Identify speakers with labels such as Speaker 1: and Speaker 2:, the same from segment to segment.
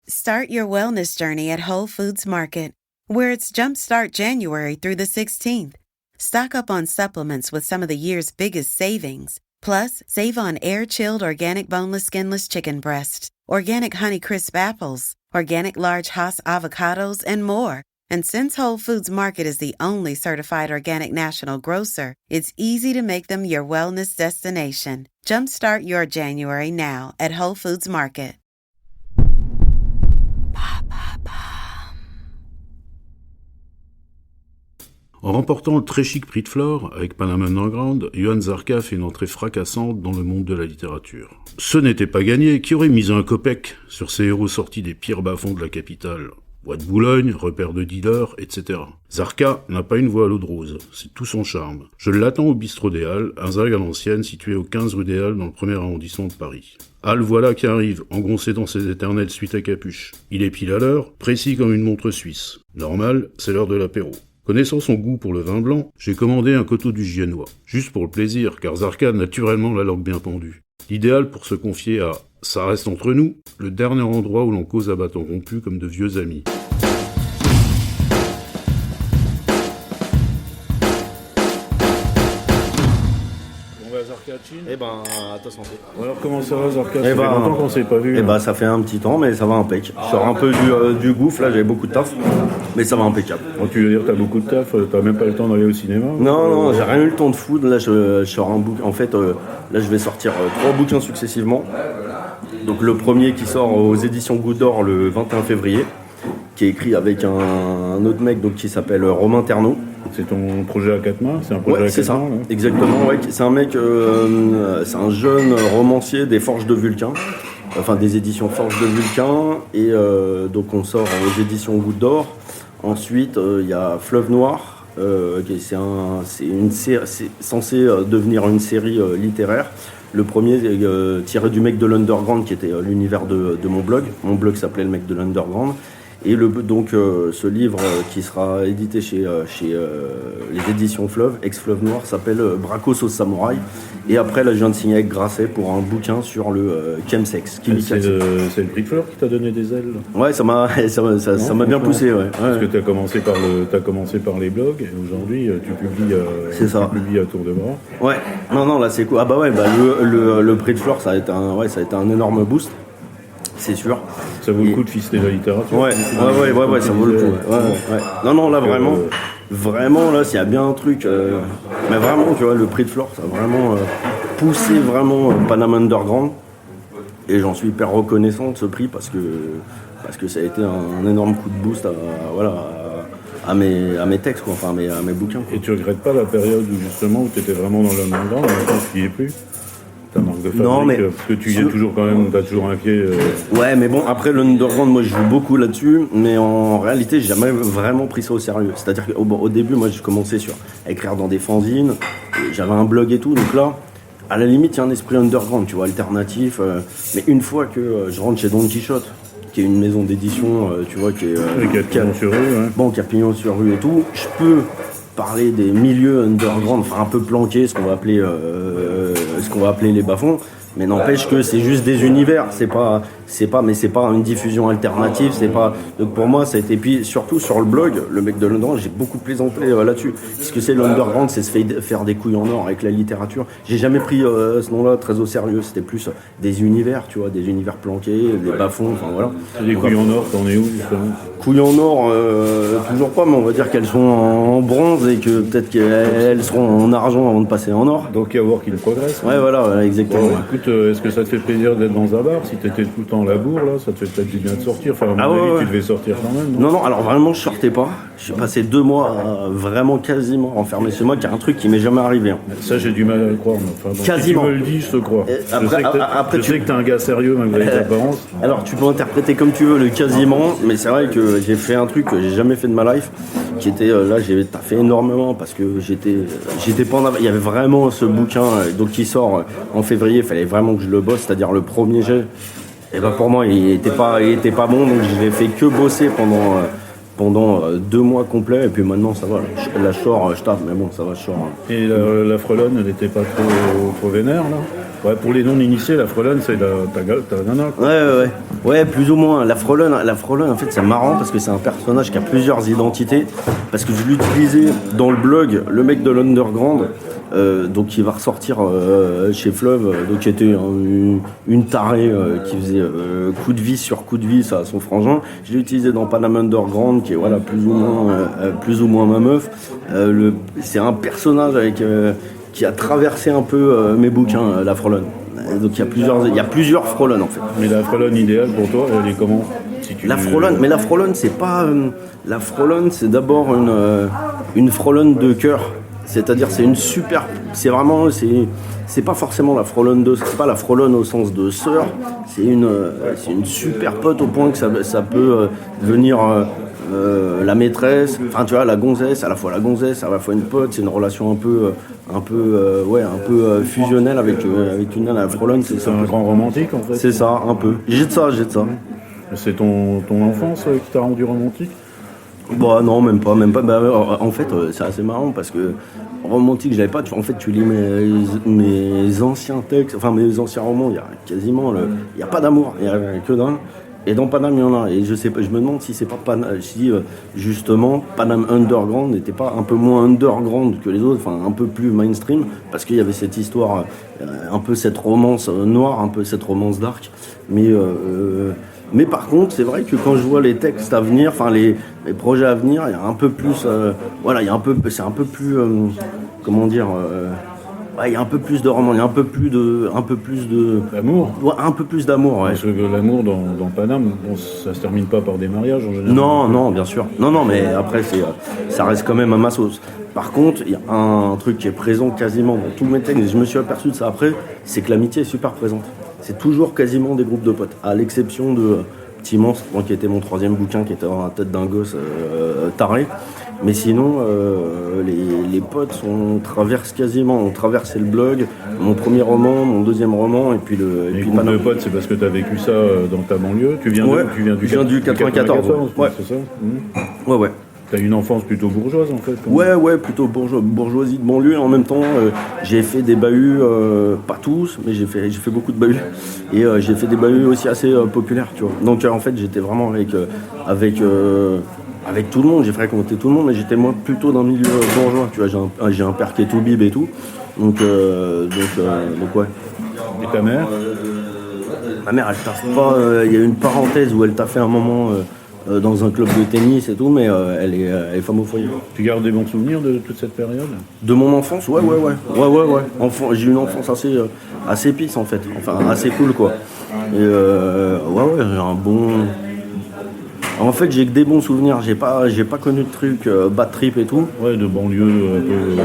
Speaker 1: Start your wellness journey at Whole Foods Market, where it's Jumpstart January through the 16th. Stock up on supplements with some of the year's biggest savings. Plus, save on air-chilled organic boneless skinless chicken breasts, organic Honeycrisp apples, organic large Hass avocados, and more. And since Whole Foods Market is the only certified organic national grocer, it's easy to make them your wellness destination. Jumpstart your January now at Whole Foods Market.
Speaker 2: En remportant le très chic prix de Flore, avec Panama Underground, Johann Zarka fait une entrée fracassante dans le monde de la littérature. Ce n'était pas gagné, qui aurait misé un copec sur ces héros sortis des pires bas-fonds de la capitale. Bois de Boulogne, repère de dealers, etc. Zarka n'a pas une voix à l'eau de rose, c'est tout son charme. Je l'attends au bistrot des Halles, un zag à l'ancienne situé au 15 rue des Halles dans le 1er arrondissement de Paris. Halles voilà qui arrive, engoncé dans ses éternelles suites à capuche. Il est pile à l'heure, précis comme une montre suisse. Normal, c'est l'heure de l'apéro. Connaissant son goût pour le vin blanc, j'ai commandé un coteau du Giennois. Juste pour le plaisir, car Zarka a naturellement la langue bien pendue. L'idéal pour se confier à « ça reste entre nous », le dernier endroit où l'on cause à bâton rompu comme de vieux amis.
Speaker 3: Eh ben, à ta santé.
Speaker 2: Alors comment ça va Zarka? Ça fait longtemps qu'on s'est pas vu.
Speaker 3: Eh ben, ça fait un petit temps, mais ça va impec. Je sors un peu du gouffre, là j'avais beaucoup de taf, mais ça va impeccable.
Speaker 2: Oh, tu veux dire t'as beaucoup de taf, t'as même pas le temps d'aller au cinéma?
Speaker 3: Non, j'ai rien eu le temps de foutre. Là je sors un bouquin. En fait, là je vais sortir 3 bouquins successivement. Donc le premier qui sort aux éditions Goutte d'Or le 21 février, qui est écrit avec un autre mec donc, qui s'appelle Romain Ternaud.
Speaker 2: C'est ton projet à 4 mains? C'est un projet à 4
Speaker 3: c'est ça,
Speaker 2: mains, là.
Speaker 3: exactement. Ouais. C'est un mec, c'est un jeune romancier des Forges de Vulcain, enfin des éditions Forges de Vulcain, et donc on sort aux éditions Goutte d'Or. Ensuite, il y a Fleuve Noir, c'est censé devenir une série littéraire. Le premier tiré du Mec de l'Underground, qui était l'univers de mon blog. Mon blog s'appelait Le Mec de l'Underground. Et ce livre qui sera édité chez les éditions Fleuve, ex-Fleuve Noir, s'appelle Bracos au Samouraï. Et après, là, je viens de signer avec Grasset pour un bouquin sur le chemsex.
Speaker 2: C'est le prix de Fleur qui t'a donné des ailes?
Speaker 3: Ouais, ça m'a bien poussé. Ouais.
Speaker 2: Parce que t'as commencé par les blogs et aujourd'hui tu publies à tour de bras.
Speaker 3: Ouais, non, là c'est cool. Ah bah ouais, le prix de Fleur, ça a été un énorme boost. C'est sûr.
Speaker 2: Ça vaut le coup de ficeler la littérature.
Speaker 3: Ouais, ça vaut le coup. Ouais. Non, là vraiment, là, s'il y a bien un truc, mais vraiment, tu vois, le prix de Flore, ça a vraiment poussé vraiment Panama Underground, et j'en suis hyper reconnaissant de ce prix parce que ça a été un énorme coup de boost à mes textes, quoi, enfin à mes bouquins.
Speaker 2: Et tu regrettes pas la période où tu étais vraiment dans l'underground, maintenant tu n'y es plus? T'as marque de fabrique, non, mais parce que tu y es toujours quand même, t'as toujours un pied.
Speaker 3: Ouais, mais bon, après l'underground, moi je joue beaucoup là-dessus, mais en réalité, j'ai jamais vraiment pris ça au sérieux. C'est-à-dire qu'au début, moi j'ai commencé à écrire dans des fanzines, et j'avais un blog et tout, donc là, à la limite, il y a un esprit underground, tu vois, alternatif. Mais une fois que je rentre chez Don Quichotte, qui est une maison d'édition, tu vois, qui a
Speaker 2: pignon sur rue, ouais.
Speaker 3: Bon, qui a pignon sur rue et tout, je peux parler des milieux underground, enfin un peu planqués, ce qu'on va appeler les bas-fonds, mais n'empêche que c'est juste des univers, c'est pas une diffusion alternative, c'est pas. Donc pour moi ça a été, puis surtout sur le blog, le Mec de l'Underground, j'ai beaucoup plaisanté là-dessus. Ce que c'est l'underground, c'est se faire des couilles en or avec la littérature. J'ai jamais pris ce nom-là très au sérieux, c'était plus des univers, tu vois, des univers planqués, des bas-fonds, enfin voilà.
Speaker 2: Les couilles en or, t'en es où justement?
Speaker 3: Couilles en or, toujours pas, mais on va dire qu'elles sont en bronze et que peut-être qu'elles seront en argent avant de passer en or.
Speaker 2: Donc il y a à voir qu'il progresse.
Speaker 3: Ouais, voilà, exactement.
Speaker 2: Bon, écoute, est-ce que ça te fait plaisir d'être dans un bar? Si t'étais tout le temps en labour, là, ça te fait peut-être du bien de sortir. Enfin, à mon avis, tu devais sortir quand même.
Speaker 3: Non, alors vraiment, je sortais pas. J'ai passé 2 mois vraiment quasiment enfermé chez moi, qui est un truc qui m'est jamais arrivé. Hein.
Speaker 2: Ça, j'ai du mal à le croire. Enfin, donc,
Speaker 3: quasiment.
Speaker 2: Si tu me le dis, je te crois.
Speaker 3: Je
Speaker 2: sais que t'es un gars sérieux malgré les apparences.
Speaker 3: Alors, tu peux interpréter comme tu veux le quasiment, mais c'est vrai que j'ai fait un truc que j'ai jamais fait de ma life, qui était là, j'ai taffé énormément parce que j'étais pas en avance. Il y avait vraiment ce bouquin donc qui sort en février, il fallait vraiment que je le bosse, c'est-à-dire le premier jet. Et ben pour moi, il était pas bon, donc je l'ai fait que bosser pendant 2 mois complets, et puis maintenant ça va. Là je sors, je tape, mais bon ça va, je sors.
Speaker 2: Et la frelonne, elle était pas trop vénère là? Ouais, pour les non-initiés, la Frelon, c'est ta nana, quoi.
Speaker 3: Ouais, plus ou moins. La Frelon, en fait, c'est marrant parce que c'est un personnage qui a plusieurs identités. Parce que je l'utilisais dans le blog, le mec de l'Underground, donc qui va ressortir chez Fleuve, donc qui était une tarée qui faisait coup de vis sur coup de vis à son frangin. Je l'ai utilisé dans Panam Underground, qui est voilà plus ou moins ma meuf. C'est un personnage qui a traversé un peu mes bouquins, la Frelon. Donc il y a plusieurs Frelon en fait.
Speaker 2: Mais la Frelon idéale pour toi, elle est comment?
Speaker 3: La Frelon, c'est pas. La Frelon, c'est d'abord une Frelon de cœur. C'est-à-dire, c'est une super. C'est vraiment. C'est pas forcément la Frelon c'est pas la Frelon au sens de sœur. C'est une super pote au point que ça peut devenir la maîtresse. Enfin, tu vois, la gonzesse, à la fois une pote. C'est une relation un peu fusionnelle avec une nana. La Frelon,
Speaker 2: c'est un grand romantique en fait.
Speaker 3: C'est ça, un peu. J'ai de ça.
Speaker 2: C'est ton enfance qui t'a rendu romantique?
Speaker 3: Bah non, même pas. Bah, en fait, c'est assez marrant parce que romantique, je l'avais pas. En fait, tu lis mes anciens textes, enfin mes anciens romans, il y a quasiment, il y a pas d'amour, il y a que d'un. Et dans Panam, il y en a. Et je sais pas, je me demande si c'est pas justement Panam Underground n'était pas un peu moins underground que les autres, enfin un peu plus mainstream, parce qu'il y avait cette histoire, un peu cette romance noire, un peu cette romance dark, mais par contre, c'est vrai que quand je vois les textes à venir, enfin les projets à venir, il y a un peu plus, c'est un peu plus, comment dire, il y a un peu plus de romans, il y a un peu plus de
Speaker 2: d'amour.
Speaker 3: Ouais, un peu plus d'amour, ouais.
Speaker 2: Parce que l'amour dans Panam, ça se termine pas par des mariages en général.
Speaker 3: Non, bien sûr. Non, mais après ça reste quand même à ma sauce. Par contre, il y a un truc qui est présent quasiment dans tous mes textes, et je me suis aperçu de ça après, c'est que l'amitié est super présente. C'est toujours quasiment des groupes de potes, à l'exception de Petit Monstre, qui était mon 3e bouquin, qui était dans la tête d'un gosse taré. Mais sinon, les potes, on traversé le blog, mon premier roman, mon 2e roman, et puis
Speaker 2: les groupes de potes, c'est parce que tu as vécu ça dans ta banlieue? Tu viens
Speaker 3: du 94. Ouais.
Speaker 2: C'est ça?
Speaker 3: Ouais.
Speaker 2: T'as une enfance plutôt bourgeoise en fait?
Speaker 3: Ouais, plutôt bourgeoisie de banlieue. Et en même temps, j'ai fait des bahuts, pas tous, mais j'ai fait beaucoup de bahuts. Et j'ai fait des bahuts aussi assez populaires, tu vois. Donc en fait, j'étais vraiment avec tout le monde, j'ai fréquenté tout le monde, mais j'étais moi plutôt dans le milieu bourgeois. Tu vois, j'ai un père qui est tout bib et tout. Donc ouais.
Speaker 2: Et ta mère?
Speaker 3: Ma mère, elle taffe pas. Il y a une parenthèse où elle t'a fait un moment dans un club de tennis et tout, mais elle est femme au foyer.
Speaker 2: Tu gardes des bons souvenirs de toute cette période?
Speaker 3: De mon enfance? Ouais. J'ai une enfance assez pisse en fait, enfin assez cool quoi. Et j'ai un bon. En fait, j'ai que des bons souvenirs. J'ai pas connu de trucs bad trip et tout.
Speaker 2: Ouais, de banlieue un peu.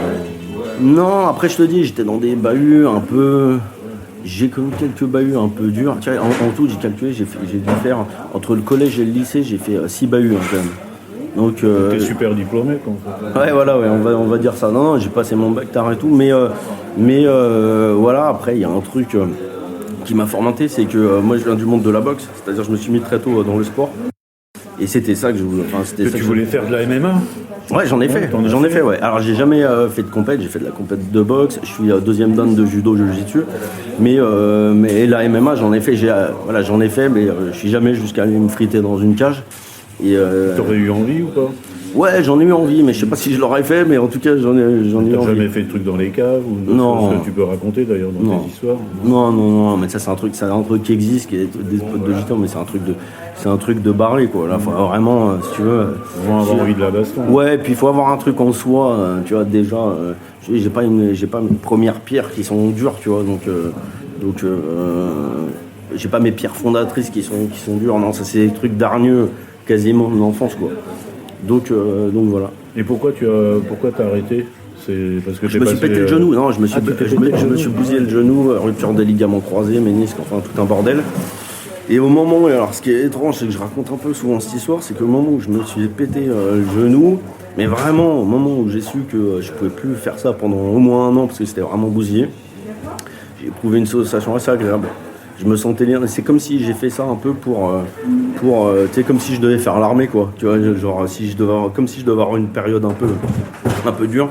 Speaker 3: Non, après je te dis, j'étais dans des bahuts un peu. J'ai connu quelques bahuts un peu durs. Tiens, en tout, j'ai calculé, j'ai dû faire entre le collège et le lycée, j'ai fait 6 bahuts quand même. Donc.
Speaker 2: T'es super diplômé quoi.
Speaker 3: Ouais, on va dire ça. Non, j'ai passé mon bac tard et tout, mais voilà. Après, il y a un truc qui m'a formaté, c'est que moi, je viens du monde de la boxe, c'est-à-dire, je me suis mis très tôt dans le sport. Et c'était ça que je voulais.
Speaker 2: Tu voulais faire de la MMA?
Speaker 3: Ouais, j'en ai fait, ouais. Alors, j'ai jamais fait de compète, j'ai fait de la compète de boxe, je suis 2e dan de judo, jiu-jitsu. Mais la MMA, j'en ai fait, mais je suis jamais jusqu'à aller me friter dans une cage.
Speaker 2: T'aurais eu envie ou pas?
Speaker 3: Ouais, j'en ai eu envie, mais je sais pas si je l'aurais fait, mais en tout cas, j'en ai eu envie.
Speaker 2: T'as jamais fait de trucs dans les caves ou
Speaker 3: non.
Speaker 2: Ce que tu peux raconter d'ailleurs dans tes histoires?
Speaker 3: Non, mais ça c'est un truc qui existe, qui est des spots de gitans, mais c'est un truc de barré quoi. Là, faut vraiment, si tu veux.
Speaker 2: Faut avoir envie de la baston.
Speaker 3: Ouais, puis il faut avoir un truc en soi, tu vois déjà. J'ai pas mes premières pierres qui sont dures, tu vois, donc j'ai pas mes pierres fondatrices qui sont dures. Non, ça c'est des trucs d'hargneux quasiment de l'enfance quoi. Donc voilà.
Speaker 2: Et pourquoi t'as arrêté? C'est parce que
Speaker 3: je me suis pété le genou. Non, je me suis bousillé le genou, rupture des ligaments croisés, ménisque, enfin tout un bordel. Et au moment, alors ce qui est étrange, c'est que je raconte un peu souvent cette histoire, c'est qu'au moment où je me suis pété le genou, mais vraiment au moment où j'ai su que je pouvais plus faire ça pendant au moins 1 an parce que c'était vraiment bousillé, j'ai éprouvé une sensation assez agréable. Je me sentais bien, c'est comme si j'ai fait ça un peu pour tu sais, comme si je devais faire l'armée quoi, tu vois, genre comme si je devais avoir une période un peu dure,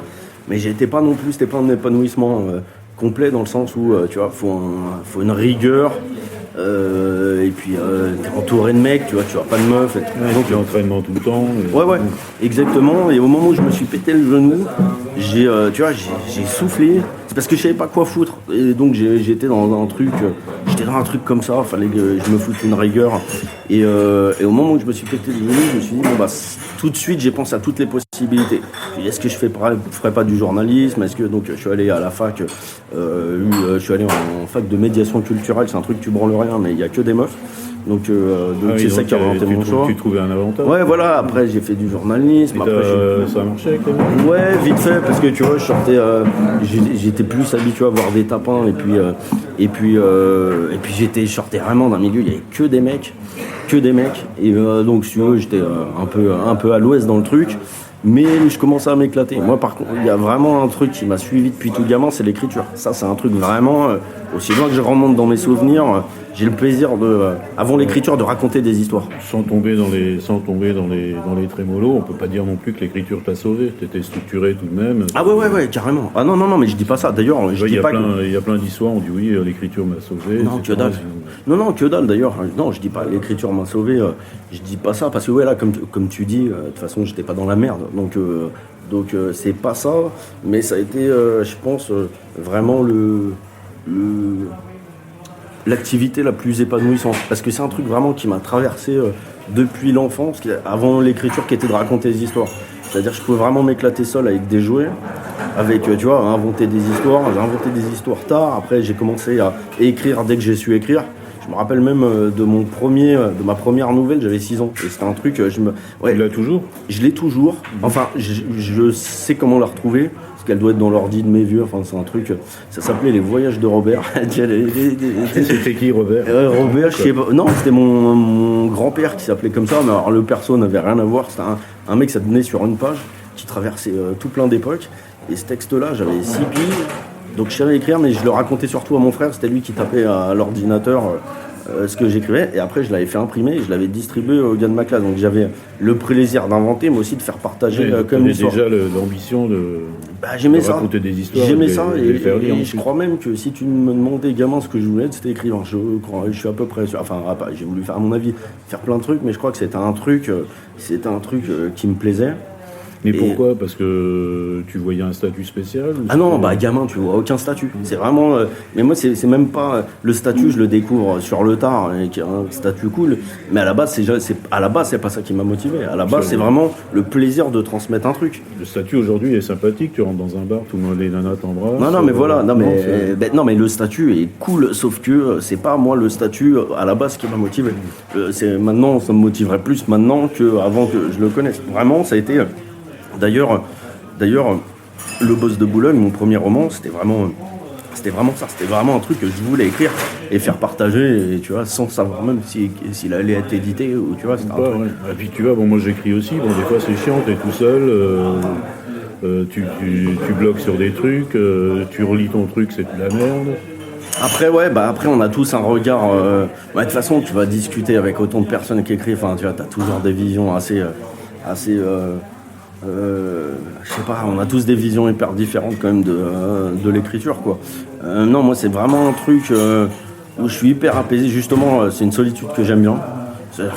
Speaker 3: mais c'était pas un épanouissement complet dans le sens où, tu vois, faut une rigueur. Et puis t'es entouré de mecs, tu vois, tu vois pas de meufs.
Speaker 2: Donc l'entraînement tout le temps.
Speaker 3: Ouais, exactement. Et au moment où je me suis pété le genou, j'ai soufflé. C'est parce que je savais pas quoi foutre. Et donc j'étais dans un truc comme ça. Fallait que je me foute une rigueur. Et au moment où je me suis pété le genou, je me suis dit tout de suite j'ai pensé à toutes les possibilités. Est-ce que je ferais pas du journalisme? Est-ce que donc je suis allé à la fac, je suis allé en fac de médiation culturelle. C'est un truc tu branles rien, mais il y a que des meufs. Donc c'est ça qui a orienté mon choix.
Speaker 2: Tu trouvais un avantage.
Speaker 3: Ouais, voilà. Après j'ai fait du journalisme. Après,
Speaker 2: ça a marché quand même.
Speaker 3: Ouais, vite fait, parce que tu vois, je sortais, j'étais plus habitué à voir des tapins et puis je sortais vraiment d'un milieu, il y avait que des mecs, et donc si tu veux, j'étais un peu à l'ouest dans le truc. Mais je commençais à m'éclater. Moi, par contre, il y a vraiment un truc qui m'a suivi depuis tout gamin, c'est l'écriture. Ça, c'est un truc vraiment, aussi loin que je remonte dans mes souvenirs, j'ai le plaisir avant l'écriture, de raconter des histoires.
Speaker 2: Sans tomber dans les trémolos, on peut pas dire non plus que l'écriture t'a sauvé. T'étais structuré tout de même.
Speaker 3: Ah ouais, carrément. Ah non, mais je dis pas ça. D'ailleurs, je dis pas
Speaker 2: il y a plein d'histoures, on dit oui, l'écriture m'a sauvé.
Speaker 3: Non, que dalle. Non, que dalle d'ailleurs. Non, je dis pas l'écriture m'a sauvé. Je dis pas ça parce que ouais là, comme tu dis, de toute façon, j'étais pas dans la merde. Donc c'est pas ça. Mais ça a été, je pense, vraiment l'activité la plus épanouissante. Parce que c'est un truc vraiment qui m'a traversé depuis l'enfance, avant l'écriture qui était de raconter des histoires. C'est-à-dire que je pouvais vraiment m'éclater seul avec des jouets, avec, tu vois, inventer des histoires. J'ai inventé des histoires tard. Après, j'ai commencé à écrire dès que j'ai su écrire. Je me rappelle même de ma première nouvelle, j'avais 6 ans. Et c'était un truc,
Speaker 2: Tu l'as toujours ?
Speaker 3: Je l'ai toujours. Enfin, je sais comment la retrouver. Parce qu'elle doit être dans l'ordi de mes vieux. Enfin, c'est un truc. Ça s'appelait Les Voyages de Robert.
Speaker 2: C'était qui, Robert ?
Speaker 3: Robert, je sais pas. Non, c'était mon grand-père qui s'appelait comme ça. Mais alors, le perso n'avait rien à voir. C'était un mec, ça tenait sur une page, qui traversait tout plein d'époques. Et ce texte-là, j'avais 6 piges. Donc je savais écrire, mais je le racontais surtout à mon frère. C'était lui qui tapait à l'ordinateur ce que j'écrivais. Et après, je l'avais fait imprimer et je l'avais distribué aux gars de ma classe. Donc j'avais le plaisir d'inventer, mais aussi de faire partager comme l'histoire.
Speaker 2: Déjà l'ambition de raconter des histoires.
Speaker 3: J'aimais ça.
Speaker 2: Et
Speaker 3: je crois même que si tu me demandais gamin ce que je voulais être, c'était écrivain. Je suis à peu près sûr. Enfin, j'ai voulu faire, à mon avis, faire plein de trucs, mais je crois que c'était un truc qui me plaisait.
Speaker 2: Mais pourquoi ? Parce que tu voyais un statut spécial ?
Speaker 3: Ah non, gamin, tu vois aucun statut. C'est vraiment. Mais moi, c'est même pas le statut. Je le découvre sur le tard, qui est un statut cool. Mais à la base, c'est pas ça qui m'a motivé. À la base, c'est vraiment le plaisir de transmettre un truc.
Speaker 2: Le statut aujourd'hui est sympathique. Tu rentres dans un bar, tout le monde, les nanas t'embrassent.
Speaker 3: Non, mais voilà. Non, mais le statut est cool. Sauf que c'est pas moi le statut à la base qui m'a motivé. Maintenant, ça me motiverait plus maintenant qu'avant que je le connaisse. Vraiment, ça a été. D'ailleurs, Le Boss de Boulogne, mon premier roman, c'était vraiment ça. C'était vraiment un truc que je voulais écrire et faire partager, et, tu vois, sans savoir même s'il allait être édité ou tu vois. C'était un truc.
Speaker 2: Ouais. Et puis tu vois, moi j'écris aussi. Bon, des fois c'est chiant, t'es tout seul. Tu bloques sur des trucs. Tu relis ton truc, c'est de la merde.
Speaker 3: Après, après on a tous un regard. De toute façon, tu vas discuter avec autant de personnes qui écrivent. Enfin, tu vois, t'as toujours des visions assez. Je sais pas, on a tous des visions hyper différentes quand même de l'écriture, quoi. Non, moi c'est vraiment un truc où je suis hyper apaisé. Justement, c'est une solitude que j'aime bien.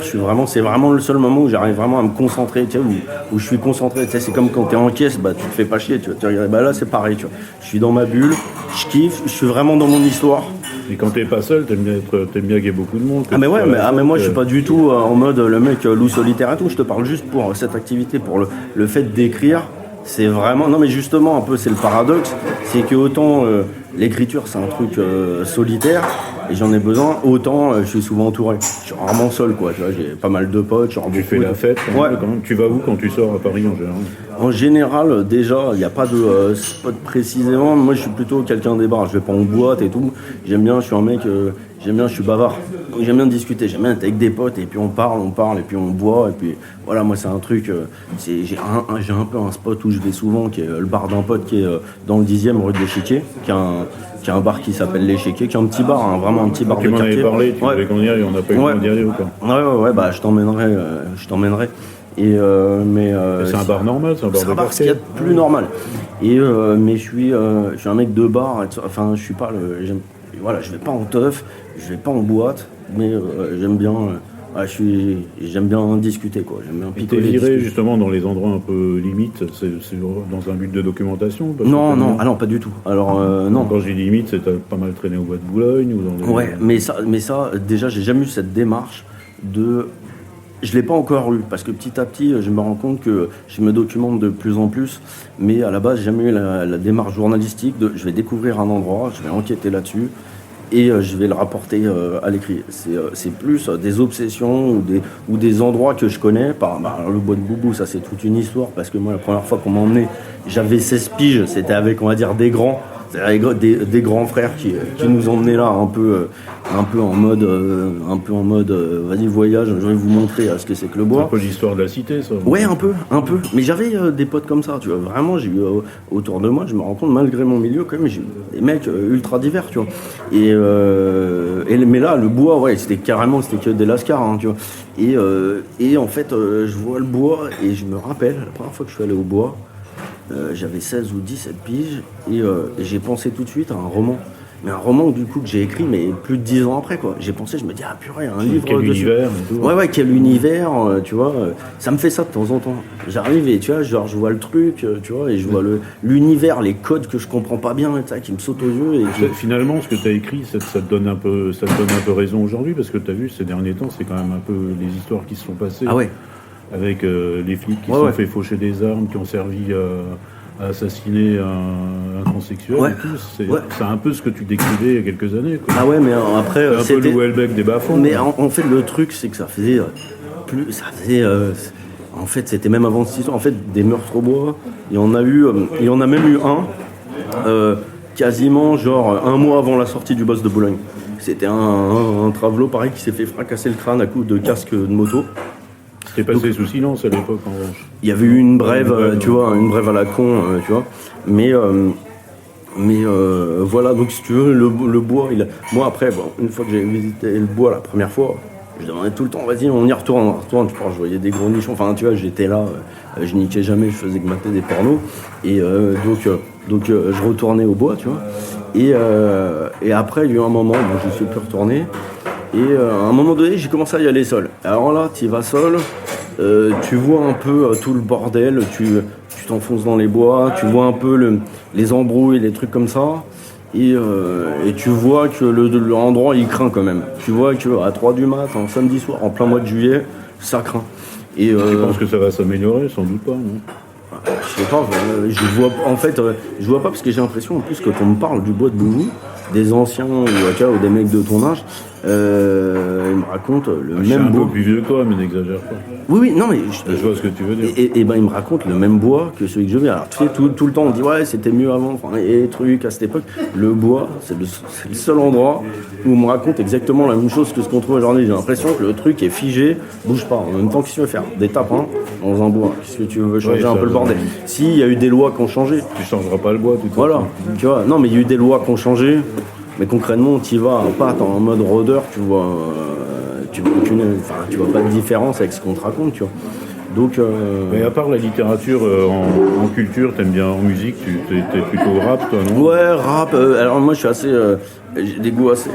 Speaker 3: C'est vraiment le seul moment où j'arrive vraiment à me concentrer, tu sais, où je suis concentré. Tu sais, c'est comme quand t'es en caisse, tu te fais pas chier, tu vois. Là c'est pareil, tu vois. Je suis dans ma bulle, je kiffe, je suis vraiment dans mon histoire.
Speaker 2: Et quand t'es pas seul, t'aimes bien qu'il y ait beaucoup de monde.
Speaker 3: Mais moi je suis pas du tout en mode le mec loup solitaire et tout. Je te parle juste pour cette activité, pour le fait d'écrire. C'est vraiment... Non mais justement, un peu c'est le paradoxe, c'est que autant l'écriture c'est un truc solitaire et j'en ai besoin, autant je suis souvent entouré. Je suis rarement seul, quoi, tu vois, j'ai pas mal de potes.
Speaker 2: Tu fais la fête quand même. Tu vas où quand tu sors à Paris en général ?
Speaker 3: En général, déjà, il n'y a pas de spot précisément. Moi je suis plutôt quelqu'un des bars, je vais pas en boîte et tout. J'aime bien, je suis un mec... je suis bavard, donc j'aime bien discuter, j'aime bien être avec des potes et puis on parle et puis on boit et puis voilà, moi c'est un truc, j'ai un peu un spot où je vais souvent qui est le bar d'un pote qui est dans le 10e rue de l'Échiquier, qui a un bar qui s'appelle l'Échiquier, qui est un petit bar, vraiment un petit bar de quartier.
Speaker 2: Tu m'en avais parlé, tu voulais qu'on y aille, on n'a pas eu le temps d'y aller ou quoi ?
Speaker 3: Ouais, je t'emmènerai.
Speaker 2: C'est un bar normal, c'est un bar
Speaker 3: c'est
Speaker 2: de
Speaker 3: un bar, ce qu'il y a de plus normal. Mais je suis un mec de bar, enfin je suis pas voilà, je vais pas en teuf, je vais pas en boîte, mais j'aime bien discuter, quoi. J'aime bien
Speaker 2: picoler. Et t'es viré justement dans les endroits un peu limites, c'est dans un but de documentation?
Speaker 3: Non, pas du tout. Alors non.
Speaker 2: Quand j'ai limite, c'est t'as pas mal traîné au bois de Boulogne ou dans
Speaker 3: Ouais, mais ça, déjà, j'ai jamais eu cette démarche de. Je l'ai pas encore eu parce que petit à petit, je me rends compte que je me documente de plus en plus, mais à la base, j'ai jamais eu la démarche journalistique de. Je vais découvrir un endroit, je vais enquêter là-dessus. Et je vais le rapporter à l'écrit. C'est plus des obsessions ou des endroits que je connais. Le bois de Boubou, ça c'est toute une histoire, parce que moi la première fois qu'on m'a emmené, j'avais 16 piges, c'était avec, on va dire, des grands. Des grands frères qui nous emmenaient là un peu en mode vas-y voyage, je vais vous montrer ce que c'est que le bois.
Speaker 2: Un peu l'histoire de la cité, ça.
Speaker 3: Ouais, un peu. Mais j'avais des potes comme ça, tu vois. Vraiment, j'ai eu autour de moi, je me rends compte, malgré mon milieu, quand même, j'ai eu des mecs ultra divers, tu vois. Mais là, le bois, ouais, c'était que des lascars, hein, tu vois. Et en fait, je vois le bois et je me rappelle, la première fois que je suis allé au bois, j'avais 16 ou 17 piges et j'ai pensé tout de suite à un roman. Mais un roman du coup que j'ai écrit mais plus de 10 ans après, quoi. J'ai pensé, je me dis purée, un livre
Speaker 2: quel
Speaker 3: dessus.
Speaker 2: Univers et tout.
Speaker 3: Ouais, quel univers, tu vois. Ça me fait ça de temps en temps. J'arrive et tu vois, genre je vois le truc, tu vois, et je vois l'univers, les codes que je comprends pas bien, et ça, qui me sautent aux yeux.
Speaker 2: Finalement, ce que tu as écrit, ça te donne un peu raison aujourd'hui, parce que tu as vu ces derniers temps, c'est quand même un peu les histoires qui se sont passées.
Speaker 3: Ah ouais.
Speaker 2: Avec les flics qui se sont fait faucher des armes, qui ont servi à assassiner un transsexuel et tout. C'est un peu ce que tu décrivais il y a quelques années, quoi.
Speaker 3: Ah ouais, mais après...
Speaker 2: C'est un peu le Houellebecq des bas-fonds.
Speaker 3: Mais en fait, le truc, c'est que ça faisait... en fait, c'était même avant cette histoire. En fait, des meurtres au bois, il y en a même eu un, quasiment genre un mois avant la sortie du boss de Boulogne. C'était un travelot, pareil, qui s'est fait fracasser le crâne à coups de casque de moto.
Speaker 2: C'était passé sous silence à l'époque, en revanche.
Speaker 3: Il y avait eu une brève, tu vois, une brève à la con, tu vois. Mais voilà, donc si tu veux, le bois, moi après, une fois que j'ai visité le bois la première fois, je demandais tout le temps, vas-y, on y retourne, tu vois, je voyais des gros nichons, enfin tu vois, j'étais là, je niquais jamais, je faisais que mater des pornos, et donc je retournais au bois, tu vois. Et après, il y a eu un moment où je ne suis plus retourné. Et à un moment donné, j'ai commencé à y aller seul. Alors là, tu y vas seul, tu vois un peu tout le bordel, tu t'enfonces dans les bois, tu vois un peu les embrouilles, les trucs comme ça. Et tu vois que l'endroit, il craint quand même. Tu vois qu'à 3 du mat, un samedi soir, en plein mois de juillet, ça craint. Et
Speaker 2: tu penses que ça va s'améliorer? Sans doute pas, non?
Speaker 3: Je sais pas, je vois pas parce que j'ai l'impression en plus que quand on me parle du bois de Boubou, des anciens ou des mecs de ton âge, ils me racontent le même bois. Je suis un
Speaker 2: peu plus vieux que toi, mais n'exagère pas.
Speaker 3: Oui, non mais
Speaker 2: je vois ce que tu veux dire.
Speaker 3: Et ils me racontent le même bois que celui que je viens. Alors tu sais, tout le temps on dit ouais c'était mieux avant, et les trucs à cette époque. Le bois, c'est le seul endroit où on me raconte exactement la même chose que ce qu'on trouve aujourd'hui. J'ai l'impression que le truc est figé, bouge pas. En même temps, qu'est-ce que tu veux faire? Des tapins dans un bois. Qu'est-ce que tu veux changer un peu le bordel? Si, il y a eu des lois qui ont changé.
Speaker 2: Tu changeras pas le bois, tout.
Speaker 3: Voilà, tu vois. Non mais il y a eu des lois qui ont changé. Mais concrètement, tu y vas pas en mode rôdeur, tu vois pas de différence avec ce qu'on te raconte, tu vois. Donc,
Speaker 2: mais à part la littérature en culture, t'aimes bien en musique, t'es plutôt rap, toi, non?
Speaker 3: Ouais, rap. Alors moi, je suis j'ai des goûts assez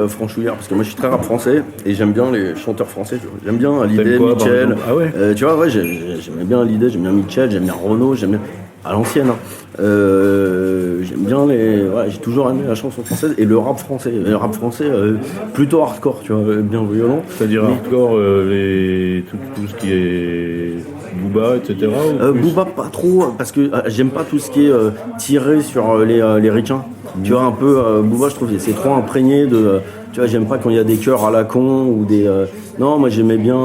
Speaker 3: franchouillard, parce que moi je suis très rap français et j'aime bien les chanteurs français, tu vois. J'aime bien Hallyday, Mitchell.
Speaker 2: Ah ouais.
Speaker 3: Tu vois, ouais, j'aimais bien Hallyday, j'aime bien Mitchell, j'aime bien Renaud, j'aime bien à l'ancienne. Hein. J'aime bien j'ai toujours aimé la chanson française et le rap français. Le rap français plutôt hardcore, tu vois, bien violent.
Speaker 2: C'est-à-dire hardcore, tout ce qui est Booba, etc.
Speaker 3: Booba pas trop, parce que j'aime pas tout ce qui est tiré sur les ricains. Tu vois, un peu Booba, je trouve que c'est trop imprégné de. Tu vois, j'aime pas quand il y a des chœurs à la con ou des. Non, moi j'aimais bien,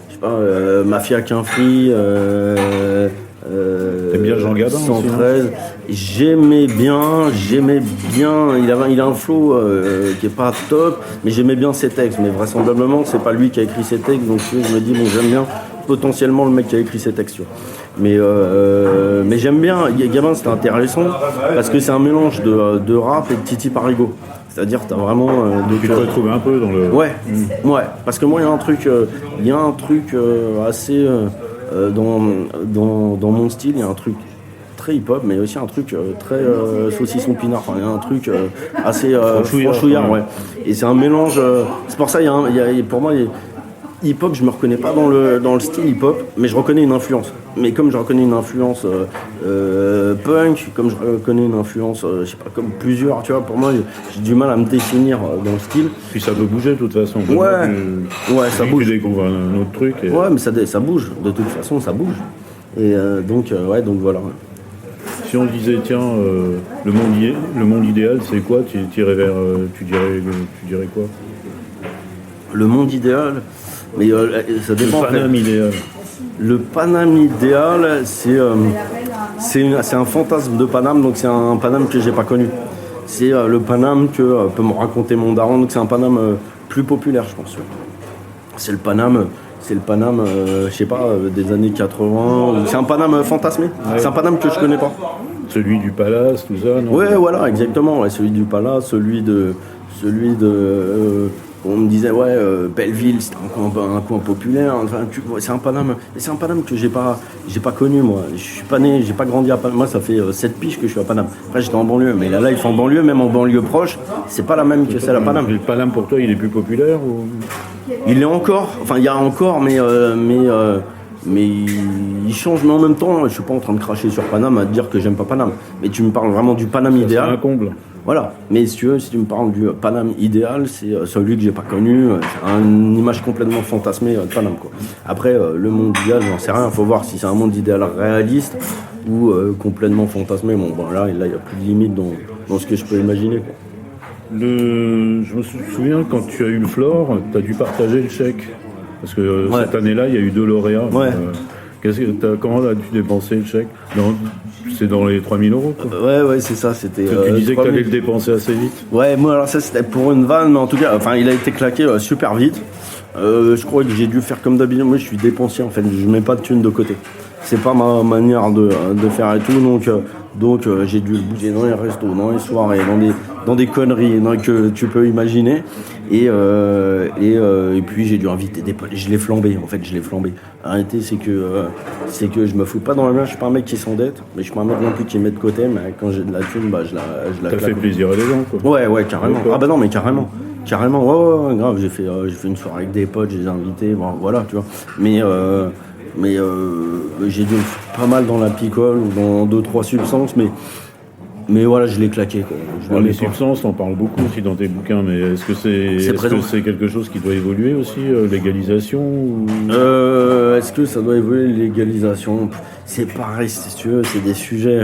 Speaker 3: je sais pas, Mafia Quinfri.
Speaker 2: T'aimes bien Jean Gabin
Speaker 3: 113. J'aimais bien. Il a un flow qui est pas top, mais j'aimais bien ses textes. Mais vraisemblablement, c'est pas lui qui a écrit ses textes, donc je me dis bon, j'aime bien potentiellement le mec qui a écrit ses textes. Tu vois. Mais j'aime bien. Gabin, c'était intéressant parce que c'est un mélange de rap et de Titi Parigo. C'est-à-dire t'as vraiment
Speaker 2: Tu te retrouves un peu dans le...
Speaker 3: Ouais, parce que moi il y a un truc assez dans mon style, il y a un truc très hip-hop, mais aussi un truc très saucisson pinard. Enfin, il y a un truc assez franchouillard, ouais. Et c'est un mélange. C'est pour ça, pour moi, hip-hop, je me reconnais pas dans le style hip-hop, mais je reconnais une influence. Mais comme je reconnais une influence punk, comme je reconnais une influence, je sais pas, comme plusieurs, tu vois, pour moi, j'ai du mal à me définir dans le style.
Speaker 2: Puis ça peut bouger de toute façon.
Speaker 3: Ouais, ça bouge.
Speaker 2: Tu découvres un autre truc. Et...
Speaker 3: Ouais, mais ça bouge. De toute façon, ça bouge. Et donc voilà.
Speaker 2: Si on disait, tiens, le monde idéal, c'est quoi? Tu dirais quoi?
Speaker 3: Le monde idéal, mais ça dépend.
Speaker 2: Le Paname idéal.
Speaker 3: Le Paname idéal, c'est un fantasme de Paname, donc c'est un Paname que j'ai pas connu. C'est le Paname que peut me raconter mon daron, donc c'est un Paname plus populaire, je pense. C'est le Paname, je sais pas, des années 80. C'est un Paname fantasmé. Ouais. C'est un Paname que je connais pas.
Speaker 2: Celui du Palace, tout ça, non?
Speaker 3: Ouais, voilà, exactement. Ouais, celui du Palace, celui de. On me disait Belleville, c'était un coin populaire. Enfin, c'est un Paname que j'ai pas connu, moi. Je suis pas né, j'ai pas grandi à Paname. Moi, ça fait 7 piges que je suis à Paname. Après, j'étais en banlieue, mais la life en banlieue, même en banlieue proche, c'est pas la même que celle à Paname.
Speaker 2: Le Paname pour toi, il est plus populaire ou...
Speaker 3: Il est encore. Enfin, il y a encore, mais il change. Mais en même temps, je suis pas en train de cracher sur Paname à te dire que j'aime pas Paname. Mais tu me parles vraiment du Paname idéal.
Speaker 2: C'est un comble.
Speaker 3: Voilà, mais si tu me parles du Paname idéal, c'est celui que j'ai pas connu, c'est une image complètement fantasmée de Paname, quoi. Après, le monde idéal, j'en sais rien, faut voir si c'est un monde idéal réaliste ou complètement fantasmé. Bon, là, il y a plus de limite dans ce que je peux imaginer, quoi.
Speaker 2: Je me souviens, quand tu as eu le Flore, tu as dû partager le chèque, parce que cette année-là, il y a eu 2 lauréats.
Speaker 3: Ouais.
Speaker 2: Comment as-tu dépensé le chèque? C'est dans les 3 000 euros, quoi.
Speaker 3: Ouais, c'est ça, c'était...
Speaker 2: Tu disais que tu allais le dépenser assez vite.
Speaker 3: Ouais, moi, alors ça, c'était pour une vanne, mais en tout cas, il a été claqué super vite. Je crois que j'ai dû faire comme d'habitude. Moi, je suis dépensier, en fait, je mets pas de thunes de côté. C'est pas ma manière de faire et tout, donc j'ai dû le bouger dans les restos, dans les soirées, dans des conneries que tu peux imaginer. Et puis j'ai dû inviter des potes. Je l'ai flambé. Arrêtez, c'est que je me fous pas dans la main. Je suis pas un mec qui s'endette, mais je suis pas un mec non plus qui met de côté. Mais quand j'ai de la thune, je la
Speaker 2: T'as fait plaisir à des gens, quoi.
Speaker 3: Ouais, carrément. Ah bah non, mais carrément. Ouais, grave. J'ai fait une soirée avec des potes, je les ai invités. Bon, voilà, tu vois. Mais j'ai dû pas mal dans la picole ou dans 2-3 substances, mais voilà, je l'ai claqué, quoi.
Speaker 2: Les substances, on parle beaucoup aussi dans tes bouquins, mais est-ce que c'est quelque chose qui doit évoluer aussi, légalisation ou...
Speaker 3: Est-ce que ça doit évoluer, légalisation? C'est pareil, si tu veux, c'est des sujets...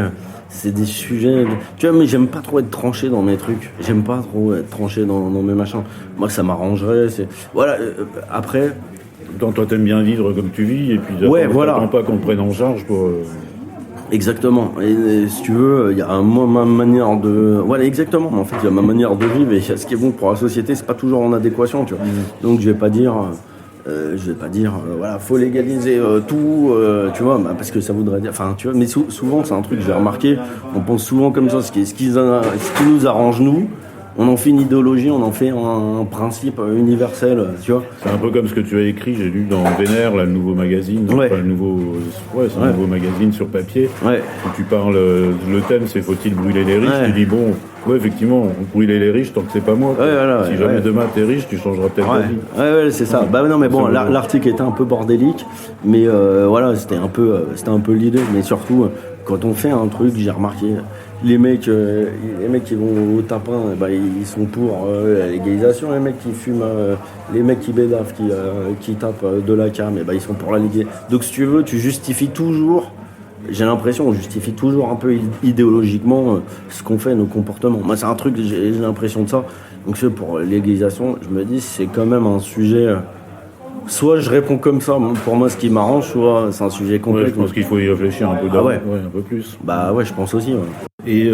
Speaker 3: Tu vois, mais j'aime pas trop être tranché dans mes trucs. J'aime pas trop être tranché dans mes machins. Moi, ça m'arrangerait. Voilà, après...
Speaker 2: Toi, t'aimes bien vivre comme tu vis, et puis t'attends pas qu'on te prenne en charge pour...
Speaker 3: Exactement. Et si tu veux, il y a ma manière de... Voilà, exactement. En fait, il y a ma manière de vivre, et ce qui est bon pour la société, c'est pas toujours en adéquation, tu vois. Donc, je vais pas dire... voilà, faut légaliser tout, tu vois, parce que ça voudrait dire... Enfin, tu vois, mais souvent, c'est un truc que j'ai remarqué, on pense souvent comme ça, ce qui nous arrange, nous, on en fait une idéologie, on en fait un principe universel, tu vois.
Speaker 2: C'est un peu comme ce que tu as écrit, j'ai lu dans Vénère, là, le nouveau magazine,
Speaker 3: ouais.
Speaker 2: Enfin, un nouveau magazine sur papier,
Speaker 3: ouais.
Speaker 2: Où tu parles, le thème c'est faut-il brûler les riches, ouais. Tu dis bon, ouais effectivement, brûler les riches tant que c'est pas moi,
Speaker 3: ouais, voilà,
Speaker 2: si jamais demain t'es riche, tu changeras peut-être d'avis.
Speaker 3: Ouais, c'est ça. Bah non mais bon, l'article était un peu bordélique, mais voilà, c'était un peu l'idée, mais surtout quand on fait un truc, j'ai remarqué, les mecs qui vont au tapin, ils sont pour la légalisation. Les mecs qui fument, les mecs qui bédavent, qui tapent de la cam, ils sont pour la légalisation. Donc si tu veux, tu justifies toujours, j'ai l'impression, on justifie toujours un peu idéologiquement ce qu'on fait, nos comportements. Moi, c'est un truc, j'ai l'impression de ça. Donc pour la légalisation, je me dis, c'est quand même un sujet... Soit je réponds comme ça, pour moi ce qui m'arrange, soit c'est un sujet complexe.
Speaker 2: Ouais, je pense qu'il faut y réfléchir un peu un peu plus.
Speaker 3: Bah ouais, je pense aussi. Ouais.
Speaker 2: Et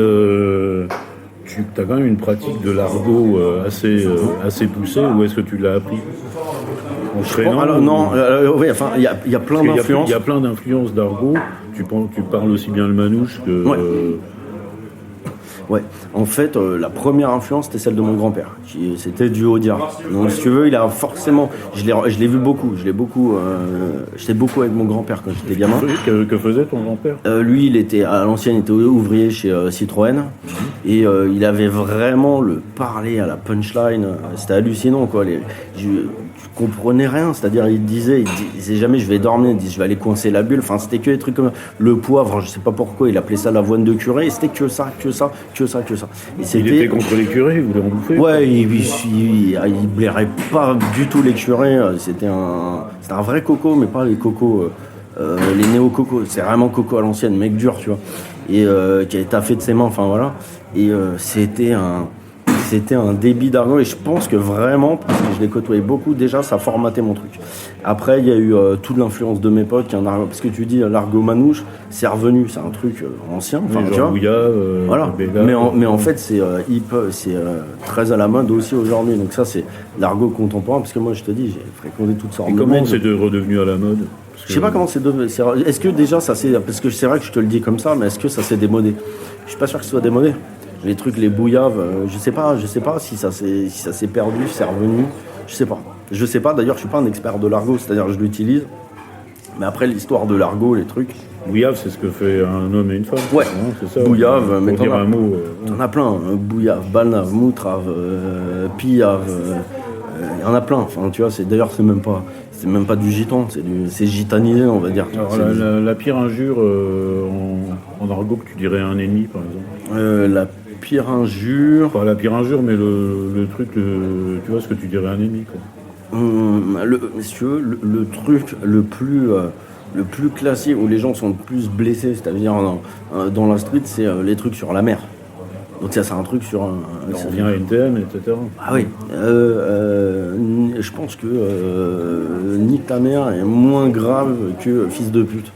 Speaker 2: tu as quand même une pratique de l'argot assez poussée, ou est-ce que tu l'as appris en traînant?
Speaker 3: Alors non, il y a plein d'influences.
Speaker 2: Il y a plein d'influences d'argot. Tu parles aussi bien le manouche que...
Speaker 3: Ouais. Ouais, en fait, la première influence, c'était celle de mon grand-père. C'était du Audiard. Donc, si tu veux, il a forcément... Je l'ai vu beaucoup. J'étais beaucoup avec mon grand-père quand j'étais gamin.
Speaker 2: Que faisait ton grand-père?
Speaker 3: Lui, il était, à l'ancienne, il était ouvrier chez Citroën. Et il avait vraiment le parler à la punchline. C'était hallucinant, quoi. Je comprenais rien. C'est-à-dire, il disait jamais je vais dormir. Il disait je vais aller coincer la bulle. Enfin, c'était que des trucs comme le poivre. Je sais pas pourquoi. Il appelait ça l'avoine de curé. Et c'était que ça. Et
Speaker 2: il était contre les curés, il voulait en bouffer?
Speaker 3: Ouais, il blairait pas du tout les curés. C'était un vrai coco, mais pas les cocos, les néo-cocos. C'est vraiment coco à l'ancienne, mec dur, tu vois. Et qui avait taffé de ses mains, enfin voilà. Et c'était un débit d'argot. Et je pense que vraiment, parce que je l'ai côtoyé beaucoup, déjà, ça a formaté mon truc. Après, il y a eu toute l'influence de mes potes, parce que tu dis l'argot manouche, c'est revenu, c'est un truc ancien. Enfin,
Speaker 2: genre tu vois, Bouya,
Speaker 3: voilà.
Speaker 2: Béla,
Speaker 3: mais en fait, c'est très à la mode aussi aujourd'hui. Donc ça, c'est l'argot contemporain, parce que moi, je te dis, j'ai fréquenté toutes sortes
Speaker 2: et
Speaker 3: de
Speaker 2: comment
Speaker 3: monde.
Speaker 2: c'est redevenu à la mode?
Speaker 3: Je sais pas comment c'est devenu. Est-ce que déjà ça s'est... Parce que c'est vrai que je te le dis comme ça, mais est-ce que ça s'est démodé? Je suis pas sûr que ce soit démodé. Les trucs, les bouillaves, je sais pas si ça s'est perdu, si c'est revenu. Je sais pas. D'ailleurs, je suis pas un expert de l'argot, c'est-à-dire que je l'utilise. Mais après, l'histoire de l'argot, les trucs.
Speaker 2: Bouillave, c'est ce que fait un homme et une femme.
Speaker 3: Ouais.
Speaker 2: Non, c'est ça.
Speaker 3: Bouillave, mais
Speaker 2: pour dire un mot.
Speaker 3: T'en as plein. Bouillave, balnave, moutrave, pillave. Il y en a plein. Enfin, tu vois, c'est même pas du gitan, c'est gitanisé, on va dire.
Speaker 2: Alors, la pire injure en argot que tu dirais à un ennemi, par exemple?
Speaker 3: La pire injure.
Speaker 2: Pas la pire injure, mais le truc, tu vois ce que tu dirais à un ennemi, quoi.
Speaker 3: Monsieur, le truc le plus classique où les gens sont le plus blessés, c'est-à-dire dans la street, c'est les trucs sur la mer. Donc ça, c'est un truc sur
Speaker 2: On revient à NTM, etc.
Speaker 3: Ah oui. Je pense que Nique ta mère est moins grave que Fils de pute.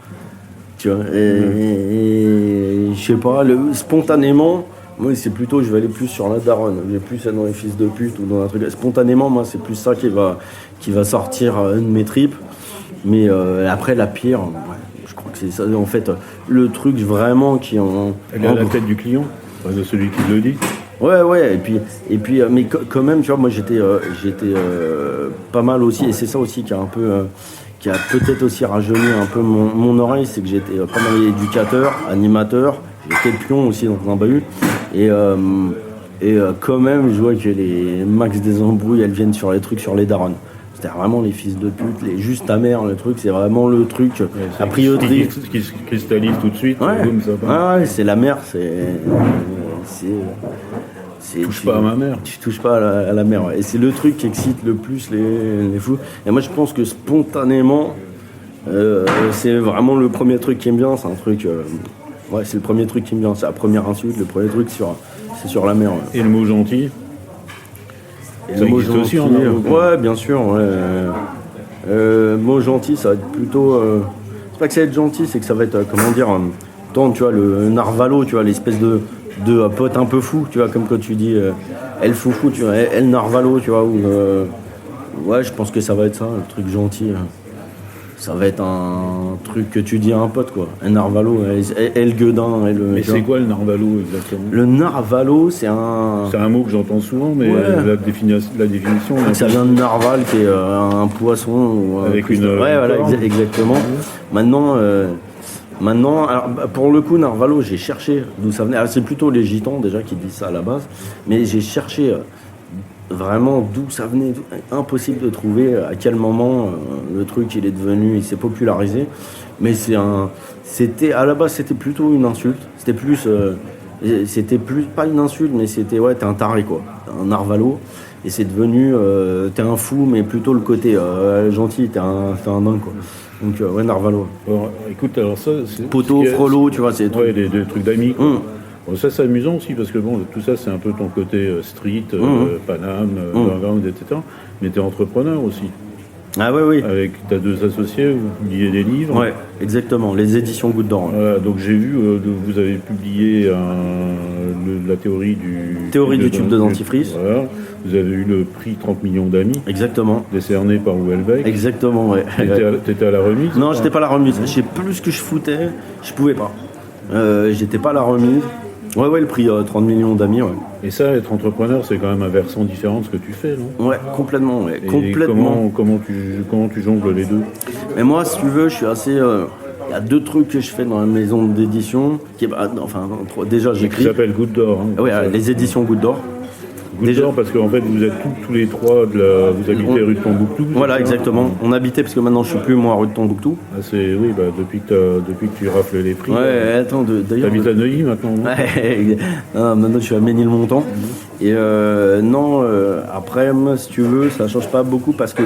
Speaker 3: Tu vois. Et je sais pas, spontanément, moi c'est plutôt, je vais aller plus sur la daronne. Je vais plus être dans les Fils de pute ou dans un truc. Spontanément, moi c'est plus ça qui va sortir de mes tripes. Mais après la pire, ouais, je crois que c'est ça. En fait, le truc vraiment qui en...
Speaker 2: Elle est à la tête du client, de celui qui le dit.
Speaker 3: Ouais, et puis mais quand même, tu vois, moi j'étais pas mal aussi, et c'est ça aussi qui a un peu, qui a peut-être aussi rajeuni un peu mon oreille, c'est que j'étais pas mal éducateur, animateur, j'étais pion aussi dans un bahut, et quand même, je vois que les max des embrouilles, elles viennent sur les trucs, sur les darons. C'était vraiment les fils de pute, juste ta mère, le truc, c'est vraiment le truc, a priori.
Speaker 2: Qui se cristallise tout de suite,
Speaker 3: ouais.
Speaker 2: Boum, ça
Speaker 3: Ouais, c'est la mère,
Speaker 2: touche pas à ma mère.
Speaker 3: Tu touches pas à la mère, ouais. Et c'est le truc qui excite le plus les fous. Et moi, je pense que spontanément, c'est vraiment le premier truc qui me vient. C'est un truc... ouais, c'est le premier truc qui me vient. C'est la première insulte, le premier truc, c'est sur la mère. Ouais.
Speaker 2: Et le mot gentil?
Speaker 3: Et
Speaker 2: ça existe aussi en argot?
Speaker 3: Ouais, bien sûr. Ouais. Mot gentil, ça va être plutôt... c'est pas que ça va être gentil, c'est que ça va être, comment dire... tu vois, le narvalo, tu vois, l'espèce de pote un peu fou, tu vois, comme quand tu dis elle foufou, tu vois, elle narvalo, tu vois, ou ouais, je pense que ça va être ça, le truc gentil. Ça va être un truc que tu dis à un pote, quoi. Un narvalo, elle gueudin, elle.
Speaker 2: Mais c'est quoi le narvalo exactement?
Speaker 3: Le narvalo, c'est un
Speaker 2: mot que j'entends souvent, mais ouais. la définition.
Speaker 3: Ça vient de narval, qui est un poisson ou
Speaker 2: avec une.
Speaker 3: Ouais, voilà, exactement. Maintenant, alors, pour le coup, narvalo, j'ai cherché d'où ça venait. Alors, c'est plutôt les gitans déjà qui disent ça à la base, mais j'ai cherché vraiment d'où ça venait. Impossible de trouver à quel moment le truc il s'est popularisé. Mais à la base, c'était plutôt une insulte. C'était plus pas une insulte, mais c'était ouais, t'es un taré quoi, un narvalo. Et c'est devenu, t'es un fou, mais plutôt le côté gentil, t'es un dingue quoi. Donc ouais, narvalo.
Speaker 2: Alors, écoute, alors ça, c'est
Speaker 3: poteau, frollo, tu vois, c'est
Speaker 2: des trucs d'amis. Bon, ça c'est amusant aussi parce que bon, tout ça c'est un peu ton côté street, Paname, underground, etc. Mais t'es entrepreneur aussi.
Speaker 3: Ah oui.
Speaker 2: Avec t'as 2 associés, vous publiez des livres.
Speaker 3: Ouais, exactement, les éditions Goutte d'Or.
Speaker 2: Voilà, donc j'ai vu, vous avez publié la théorie du
Speaker 3: tube de dentifrice.
Speaker 2: Voilà. Vous avez eu le prix 30 millions d'amis.
Speaker 3: Exactement.
Speaker 2: Décerné par Houellebecq.
Speaker 3: Exactement, ouais.
Speaker 2: T'étais à la remise?
Speaker 3: Non, j'étais pas à la remise. Je sais plus ce que je foutais. Je pouvais pas. J'étais pas à la remise. Ouais, le prix 30 millions d'amis, ouais.
Speaker 2: Et ça, être entrepreneur, c'est quand même un versant différent de ce que tu fais, non?
Speaker 3: Ouais, complètement, ouais.
Speaker 2: Et
Speaker 3: Complètement.
Speaker 2: comment tu jongles les deux?
Speaker 3: Mais moi, si tu veux, je suis assez... Il y a 2 trucs que je fais dans la maison d'édition. Déjà,
Speaker 2: Qui
Speaker 3: j'écris.
Speaker 2: s'appelle Goutte d'Or. Hein.
Speaker 3: Ouais, les éditions Goutte d'Or.
Speaker 2: Goutte d'Or, parce qu'en fait, vous êtes tous les trois, vous habitez rue de Tombouctou.
Speaker 3: Voilà, exactement. On habitait, parce que maintenant, je suis plus, moi, rue de Tombouctou.
Speaker 2: Ah, oui, depuis que tu rafles les prix.
Speaker 3: Ouais, attends, d'ailleurs...
Speaker 2: T'habites à Neuilly, maintenant, non?
Speaker 3: Ouais, maintenant, je suis à Ménilmontant. Et après, moi, si tu veux, ça change pas beaucoup, parce que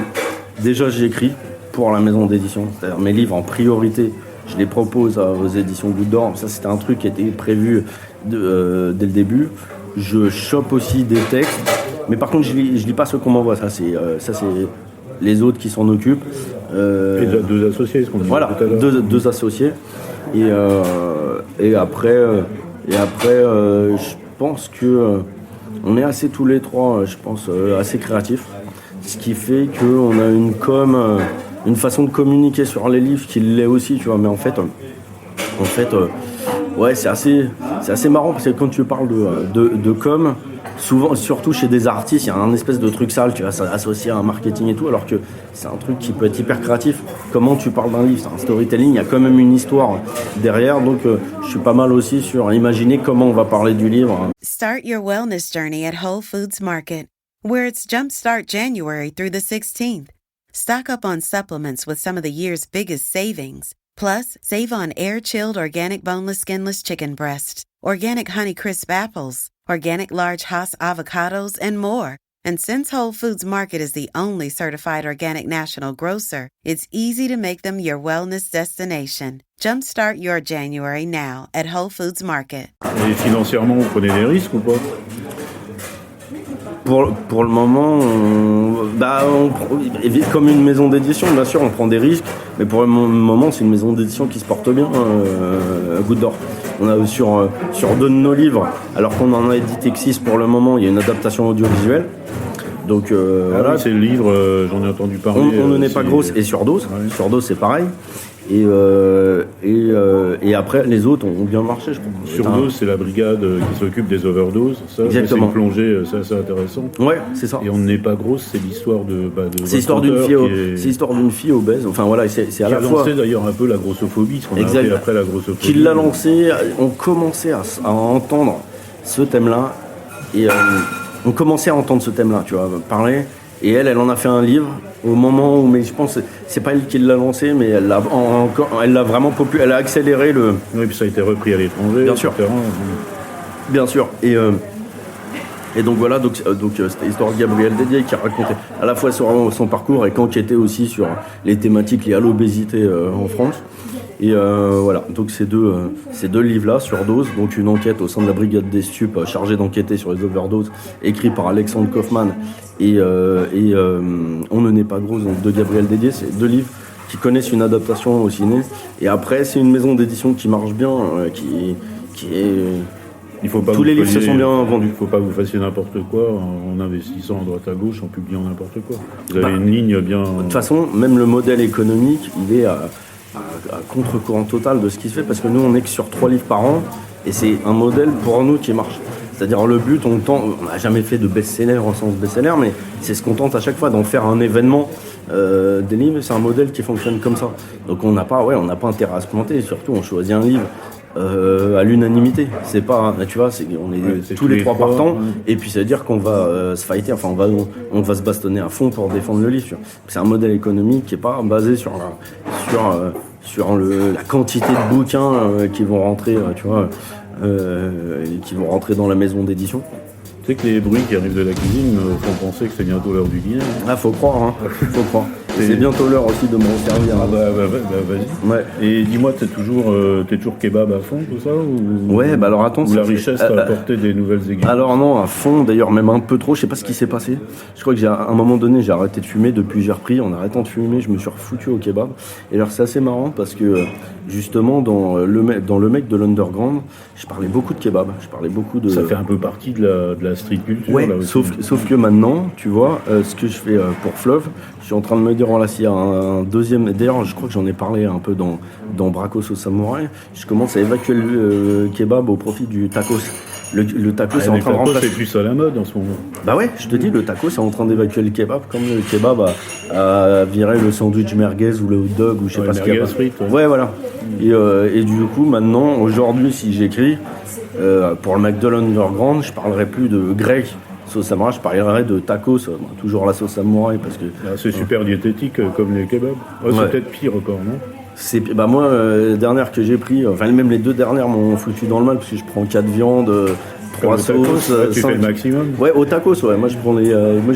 Speaker 3: déjà, j'écris pour la maison d'édition. C'est-à-dire, mes livres, en priorité, je les propose aux éditions Goutte d'Or. Ça, c'était un truc qui était prévu dès le début. Je chope aussi des textes, mais par contre je lis pas ceux qu'on m'envoie. Ça c'est les autres qui s'en occupent.
Speaker 2: Et 2 associés, ce qu'on dit.
Speaker 3: Voilà, deux associés. Et après, je pense que on est assez tous les trois, je pense, assez créatifs. Ce qui fait qu'on a une façon de communiquer sur les livres qui l'est aussi, tu vois. Mais en fait, ouais, c'est assez marrant parce que quand tu parles de com, souvent, surtout chez des artistes, il y a un espèce de truc sale, tu vas associer à un marketing et tout, alors que c'est un truc qui peut être hyper créatif. Comment tu parles d'un livre, c'est un storytelling, il y a quand même une histoire derrière, donc je suis pas mal aussi sur imaginer comment on va parler du livre.
Speaker 1: Start your wellness journey at Whole Foods Market, where it's Jumpstart January through the 16th. Stock up on supplements with some of the year's biggest savings. Plus, save on air-chilled organic boneless skinless chicken breasts, organic Honey Crisp apples, organic large Hass avocados, and more. And since Whole Foods Market is the only certified organic national grocer, it's easy to make them your wellness destination. Jumpstart your January now at Whole Foods Market.
Speaker 2: Et financièrement, vous prenez des risques ou pas?
Speaker 3: Pour le moment, comme une maison d'édition, bien sûr, on prend des risques, mais pour le moment, c'est une maison d'édition qui se porte bien, Goutte d'Or. On a sur 2 de nos livres, alors qu'on en a édité que 6 pour le moment, il y a une adaptation audiovisuelle. Donc voilà.
Speaker 2: Oui, c'est le livre, j'en ai entendu parler.
Speaker 3: On ne n'est pas grosse et Surdose. Ouais. Surdose, c'est pareil. Et après, les autres ont bien marché, je crois.
Speaker 2: Surdose, c'est la brigade qui s'occupe des overdoses. Ça, exactement. C'est une plongée, c'est assez intéressant.
Speaker 3: Ouais, c'est ça.
Speaker 2: Et on n'est pas grosse, c'est l'histoire de
Speaker 3: c'est l'histoire d'une fille obèse. Enfin voilà, c'est à la fois.
Speaker 2: Qui a lancé d'ailleurs un peu la grossophobie, ce qu'on a appelé après la grossophobie.
Speaker 3: Qui l'a lancé, on commençait à entendre ce thème-là. Et on commençait à entendre ce thème-là, tu vois, parler. Et elle en a fait un livre au moment où, mais je pense, c'est pas elle qui l'a lancé, mais elle l'a vraiment elle a accéléré le.
Speaker 2: Oui, puis ça a été repris à l'étranger.
Speaker 3: Bien sûr. Bien sûr. Et donc voilà, donc c'était l'histoire de Gabriel Dédier qui racontait à la fois son parcours et qui enquêtait aussi sur les thématiques liées à l'obésité en France. Et voilà, donc ces deux livres-là, Surdose, donc une enquête au sein de la brigade des stupes chargée d'enquêter sur les overdoses, écrit par Alexandre Kaufman et On ne naît pas grosse, donc de Gabriel Dédier. C'est 2 livres qui connaissent une adaptation au ciné. Et après, c'est une maison d'édition qui marche bien, qui est...
Speaker 2: Il faut pas
Speaker 3: tous les livres se sont bien vendus.
Speaker 2: Il ne faut pas que vous fassiez n'importe quoi en investissant à droite à gauche, en publiant n'importe quoi. Vous avez une ligne bien...
Speaker 3: De toute façon, même le modèle économique, il est à contre-courant total de ce qui se fait, parce que nous, on n'est que sur 3 livres par an, et c'est un modèle pour nous qui marche. C'est-à-dire le but, on n'a jamais fait de best-seller en sens best-seller, mais c'est ce qu'on tente à chaque fois, d'en faire un événement des livres. C'est un modèle qui fonctionne comme ça. Donc on n'a pas intérêt à se planter, surtout on choisit un livre à l'unanimité. C'est pas, tu vois, on est tous les 3 partants, et puis ça veut dire qu'on va se fighter, enfin on va se bastonner à fond pour défendre le livre. Tu vois. C'est un modèle économique qui est pas basé sur la quantité de bouquins qui vont rentrer, tu vois, qui vont rentrer dans la maison d'édition.
Speaker 2: Tu sais que les bruits qui arrivent de la cuisine me font penser que c'est bientôt l'heure du dîner.
Speaker 3: Ah, faut croire, hein. Faut croire. C'est bientôt l'heure aussi de me resservir.
Speaker 2: Ah vas-y. Ouais. Et dis-moi, t'es toujours kebab à fond, tout ça ou...
Speaker 3: Ouais, alors attends.
Speaker 2: Ou la richesse t'a apporté des nouvelles aiguilles?
Speaker 3: Alors non, à fond, d'ailleurs même un peu trop, je sais pas ce qui s'est passé. Je crois que à un moment donné, j'ai arrêté de fumer, depuis j'ai repris, en arrêtant de fumer, je me suis refoutu au kebab. Et alors c'est assez marrant parce que justement dans le mec de l'underground, je parlais beaucoup de kebab, Ça fait
Speaker 2: un peu partie de la street culture.
Speaker 3: Ouais,
Speaker 2: là aussi.
Speaker 3: Sauf que maintenant, tu vois, ce que je fais pour Fleuve, je suis en train de me dire concurrent là, s'il y a un deuxième. D'ailleurs, je crois que j'en ai parlé un peu dans Bracos au Samouraï. Je commence à évacuer le kebab au profit du tacos. Le tacos est en train de remplacer.
Speaker 2: C'est plus à la mode en ce moment.
Speaker 3: Bah ouais, je te dis, le tacos est en train d'évacuer le kebab, comme le kebab a viré le sandwich merguez ou le hot dog ou je sais pas ce qu'il y a.
Speaker 2: Frites,
Speaker 3: ouais, voilà. Et du coup, maintenant, aujourd'hui, si j'écris pour le McDonald's Underground, je parlerai plus de grec sauce samouraï, je parlerai de tacos, toujours la sauce samouraï parce que.
Speaker 2: C'est super diététique comme les kebabs. C'est peut-être pire encore, non?
Speaker 3: Moi, la dernière que j'ai pris, enfin même les deux dernières m'ont foutu dans le mal parce que je prends 4 viandes, 3 sauces.
Speaker 2: Tu 5... fais le maximum.
Speaker 3: Ouais, au tacos, ouais. Moi je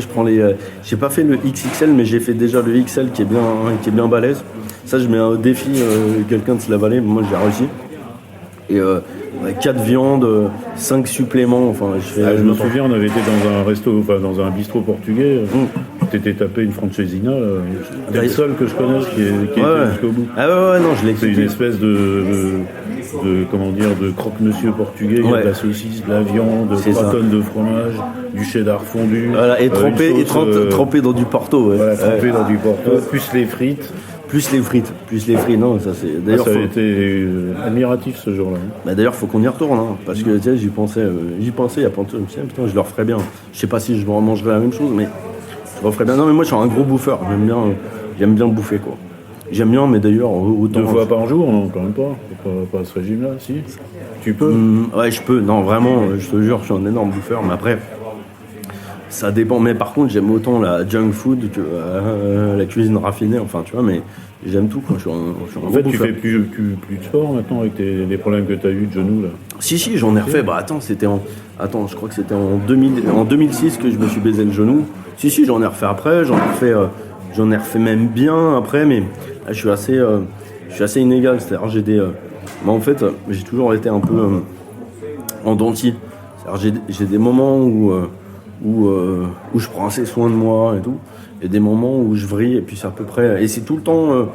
Speaker 3: prends les. J'ai pas fait le XXL, mais j'ai fait déjà le XL qui est bien balèze. Ça, je mets un défi quelqu'un de se l'avaler, mais moi j'ai réussi. Et 4 viandes, 5 suppléments. Enfin,
Speaker 2: je me souviens, on avait été dans un resto, enfin dans un bistrot portugais. T'étais tapé une francesina. T'es le seul que je connaisse qui était jusqu'au bout.
Speaker 3: Ah ouais, non, je l'ai.
Speaker 2: C'est une espèce de croque-monsieur portugais. Il y a de la saucisse, de la viande, 3 tonnes de fromage, du cheddar fondu.
Speaker 3: Voilà, et trempé dans du Porto. Ouais.
Speaker 2: Voilà, trempé dans du Porto, plus les frites.
Speaker 3: Plus les frites, non, ça c'est.
Speaker 2: D'ailleurs, ça a été admiratif ce jour-là.
Speaker 3: Bah d'ailleurs, faut qu'on y retourne, hein, parce que tu sais, j'y pensais il y a pas longtemps. Putain, je le referais bien. Je sais pas si je mangerais la même chose, mais je le referais bien. Non, mais moi, je suis un gros bouffeur. J'aime bien bouffer, quoi. J'aime bien, mais d'ailleurs, autant.
Speaker 2: 2 fois par jour, non, quand même pas. Pas ce régime-là, si. Tu peux.
Speaker 3: Ouais, je peux. Non, vraiment, je te jure, je suis un énorme bouffeur, mais après. Ça dépend, mais par contre j'aime autant la junk food que la cuisine raffinée, enfin tu vois, mais j'aime tout quand je suis un
Speaker 2: En fait, tu fais plus de sport maintenant avec les problèmes que tu as eu de genoux là.
Speaker 3: Si, j'en ai refait, je crois que c'était en 2006 que je me suis baisé le genou. Si, j'en ai refait après, j'en ai refait même bien après, mais je suis assez inégal, c'est-à-dire moi en fait, j'ai toujours été un peu en denti. C'est-à-dire j'ai des moments où je prends assez soin de moi et tout, et des moments où je vrille, et puis c'est à peu près, et c'est tout le temps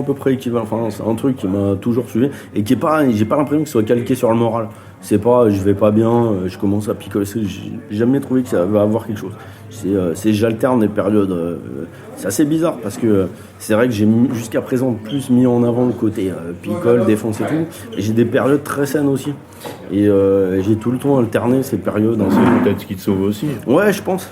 Speaker 3: à peu près équivalent. Enfin, c'est un truc qui m'a toujours suivi et qui est pas, j'ai pas l'impression que ce soit calqué sur le moral. C'est pas, je vais pas bien, je commence à picoler. J'ai jamais trouvé que ça va avoir quelque chose. J'alterne les périodes. C'est assez bizarre parce que c'est vrai que j'ai jusqu'à présent plus mis en avant le côté picole, défonce et tout. Et j'ai des périodes très saines aussi. Et j'ai tout le temps alterné ces périodes.
Speaker 2: C'est peut-être ce qui te sauve aussi.
Speaker 3: Ouais, je pense.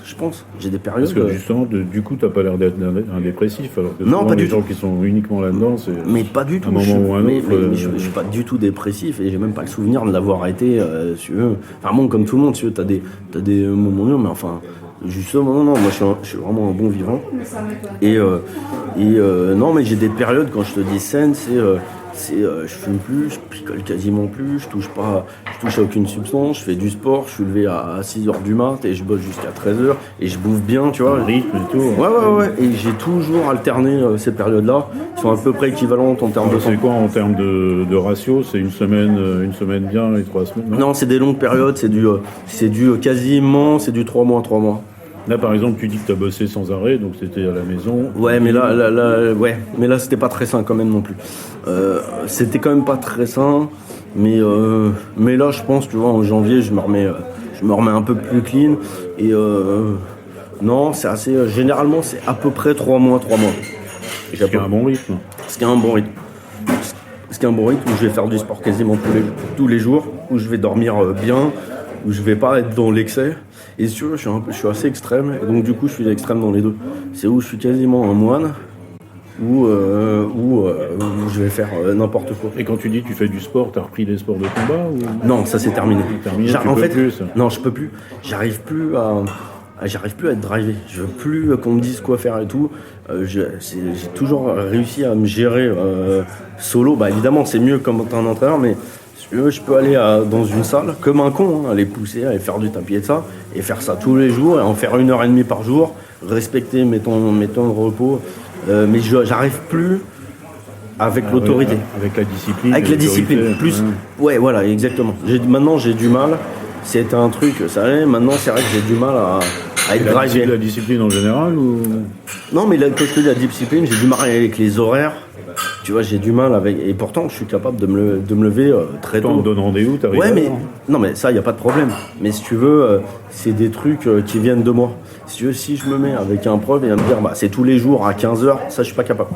Speaker 3: J'ai des périodes.
Speaker 2: Parce que justement, du coup, t'as pas l'air d'être un dépressif. Alors que
Speaker 3: non, pas du tout.
Speaker 2: Les gens qui sont uniquement là-dedans, c'est.
Speaker 3: Mais pas du tout.
Speaker 2: Un moment ou un autre.
Speaker 3: Mais je suis pas du tout dépressif et j'ai même pas le souvenir de l'avoir été. Enfin bon, comme tout le monde, t'as des moments mieux, mais enfin. Justement, non, moi je suis vraiment un bon vivant. Et non, mais j'ai des périodes quand je te dis saine, je fume plus, je picole quasiment plus, je touche à aucune substance, je fais du sport, je suis levé à 6h du mat et je bosse jusqu'à 13h et je bouffe bien, tu vois.
Speaker 2: Le rythme et tout.
Speaker 3: Ouais. Et j'ai toujours alterné ces périodes-là, qui sont à peu près équivalentes en termes de temps.
Speaker 2: C'est quoi en termes de ratio? C'est une semaine bien et 3 semaines?
Speaker 3: Non, c'est des longues périodes, c'est du quasiment, c'est du 3 mois.
Speaker 2: Là, par exemple, tu dis que tu as bossé sans arrêt, donc c'était à la maison.
Speaker 3: Ouais, mais là, c'était pas très sain quand même non plus. C'était quand même pas très sain, mais là, je pense, tu vois, en janvier, je me remets un peu plus clean. Et non, c'est assez. Généralement, c'est à peu près 3 mois.
Speaker 2: Ce qui est un bon rythme.
Speaker 3: Ce qui est un bon rythme. Où je vais faire du sport quasiment tous les jours, où je vais dormir bien, où je vais pas être dans l'excès. Et si tu veux, je suis assez extrême, et donc du coup je suis extrême dans les deux. C'est où je suis quasiment un moine, où je vais faire n'importe quoi.
Speaker 2: Et quand tu dis que tu fais du sport, t'as repris des sports de combat ou...
Speaker 3: Non, ça c'est terminé.
Speaker 2: Plus, ça.
Speaker 3: Non, je peux plus. J'arrive plus à être drivé. Je veux plus qu'on me dise quoi faire et tout. J'ai toujours réussi à me gérer solo. Bah évidemment, c'est mieux comme un entraîneur, mais je peux aller dans une salle comme un con, aller pousser, aller faire du tapis et ça, et faire ça tous les jours, et en faire 1h30 par jour, respecter mes temps de repos. Mais j'arrive plus avec l'autorité.
Speaker 2: Avec la discipline.
Speaker 3: Avec la discipline, plus. Ouais, voilà, exactement. Maintenant, j'ai du mal. C'était un truc, ça allait. Maintenant, c'est vrai que j'ai du mal à être drivé.
Speaker 2: La discipline en général ou...
Speaker 3: Non, mais quand je te dis la discipline, j'ai du mal avec les horaires. Tu vois, j'ai du mal avec. Et pourtant, je suis capable de me lever très tôt.
Speaker 2: On me donne rendez-vous, t'arrives.
Speaker 3: Ouais, mais. Non, mais ça, il n'y a pas de problème. Mais si tu veux, c'est des trucs qui viennent de moi. Si je me mets avec un prof et à me dire, c'est tous les jours à 15h, ça, je suis pas capable.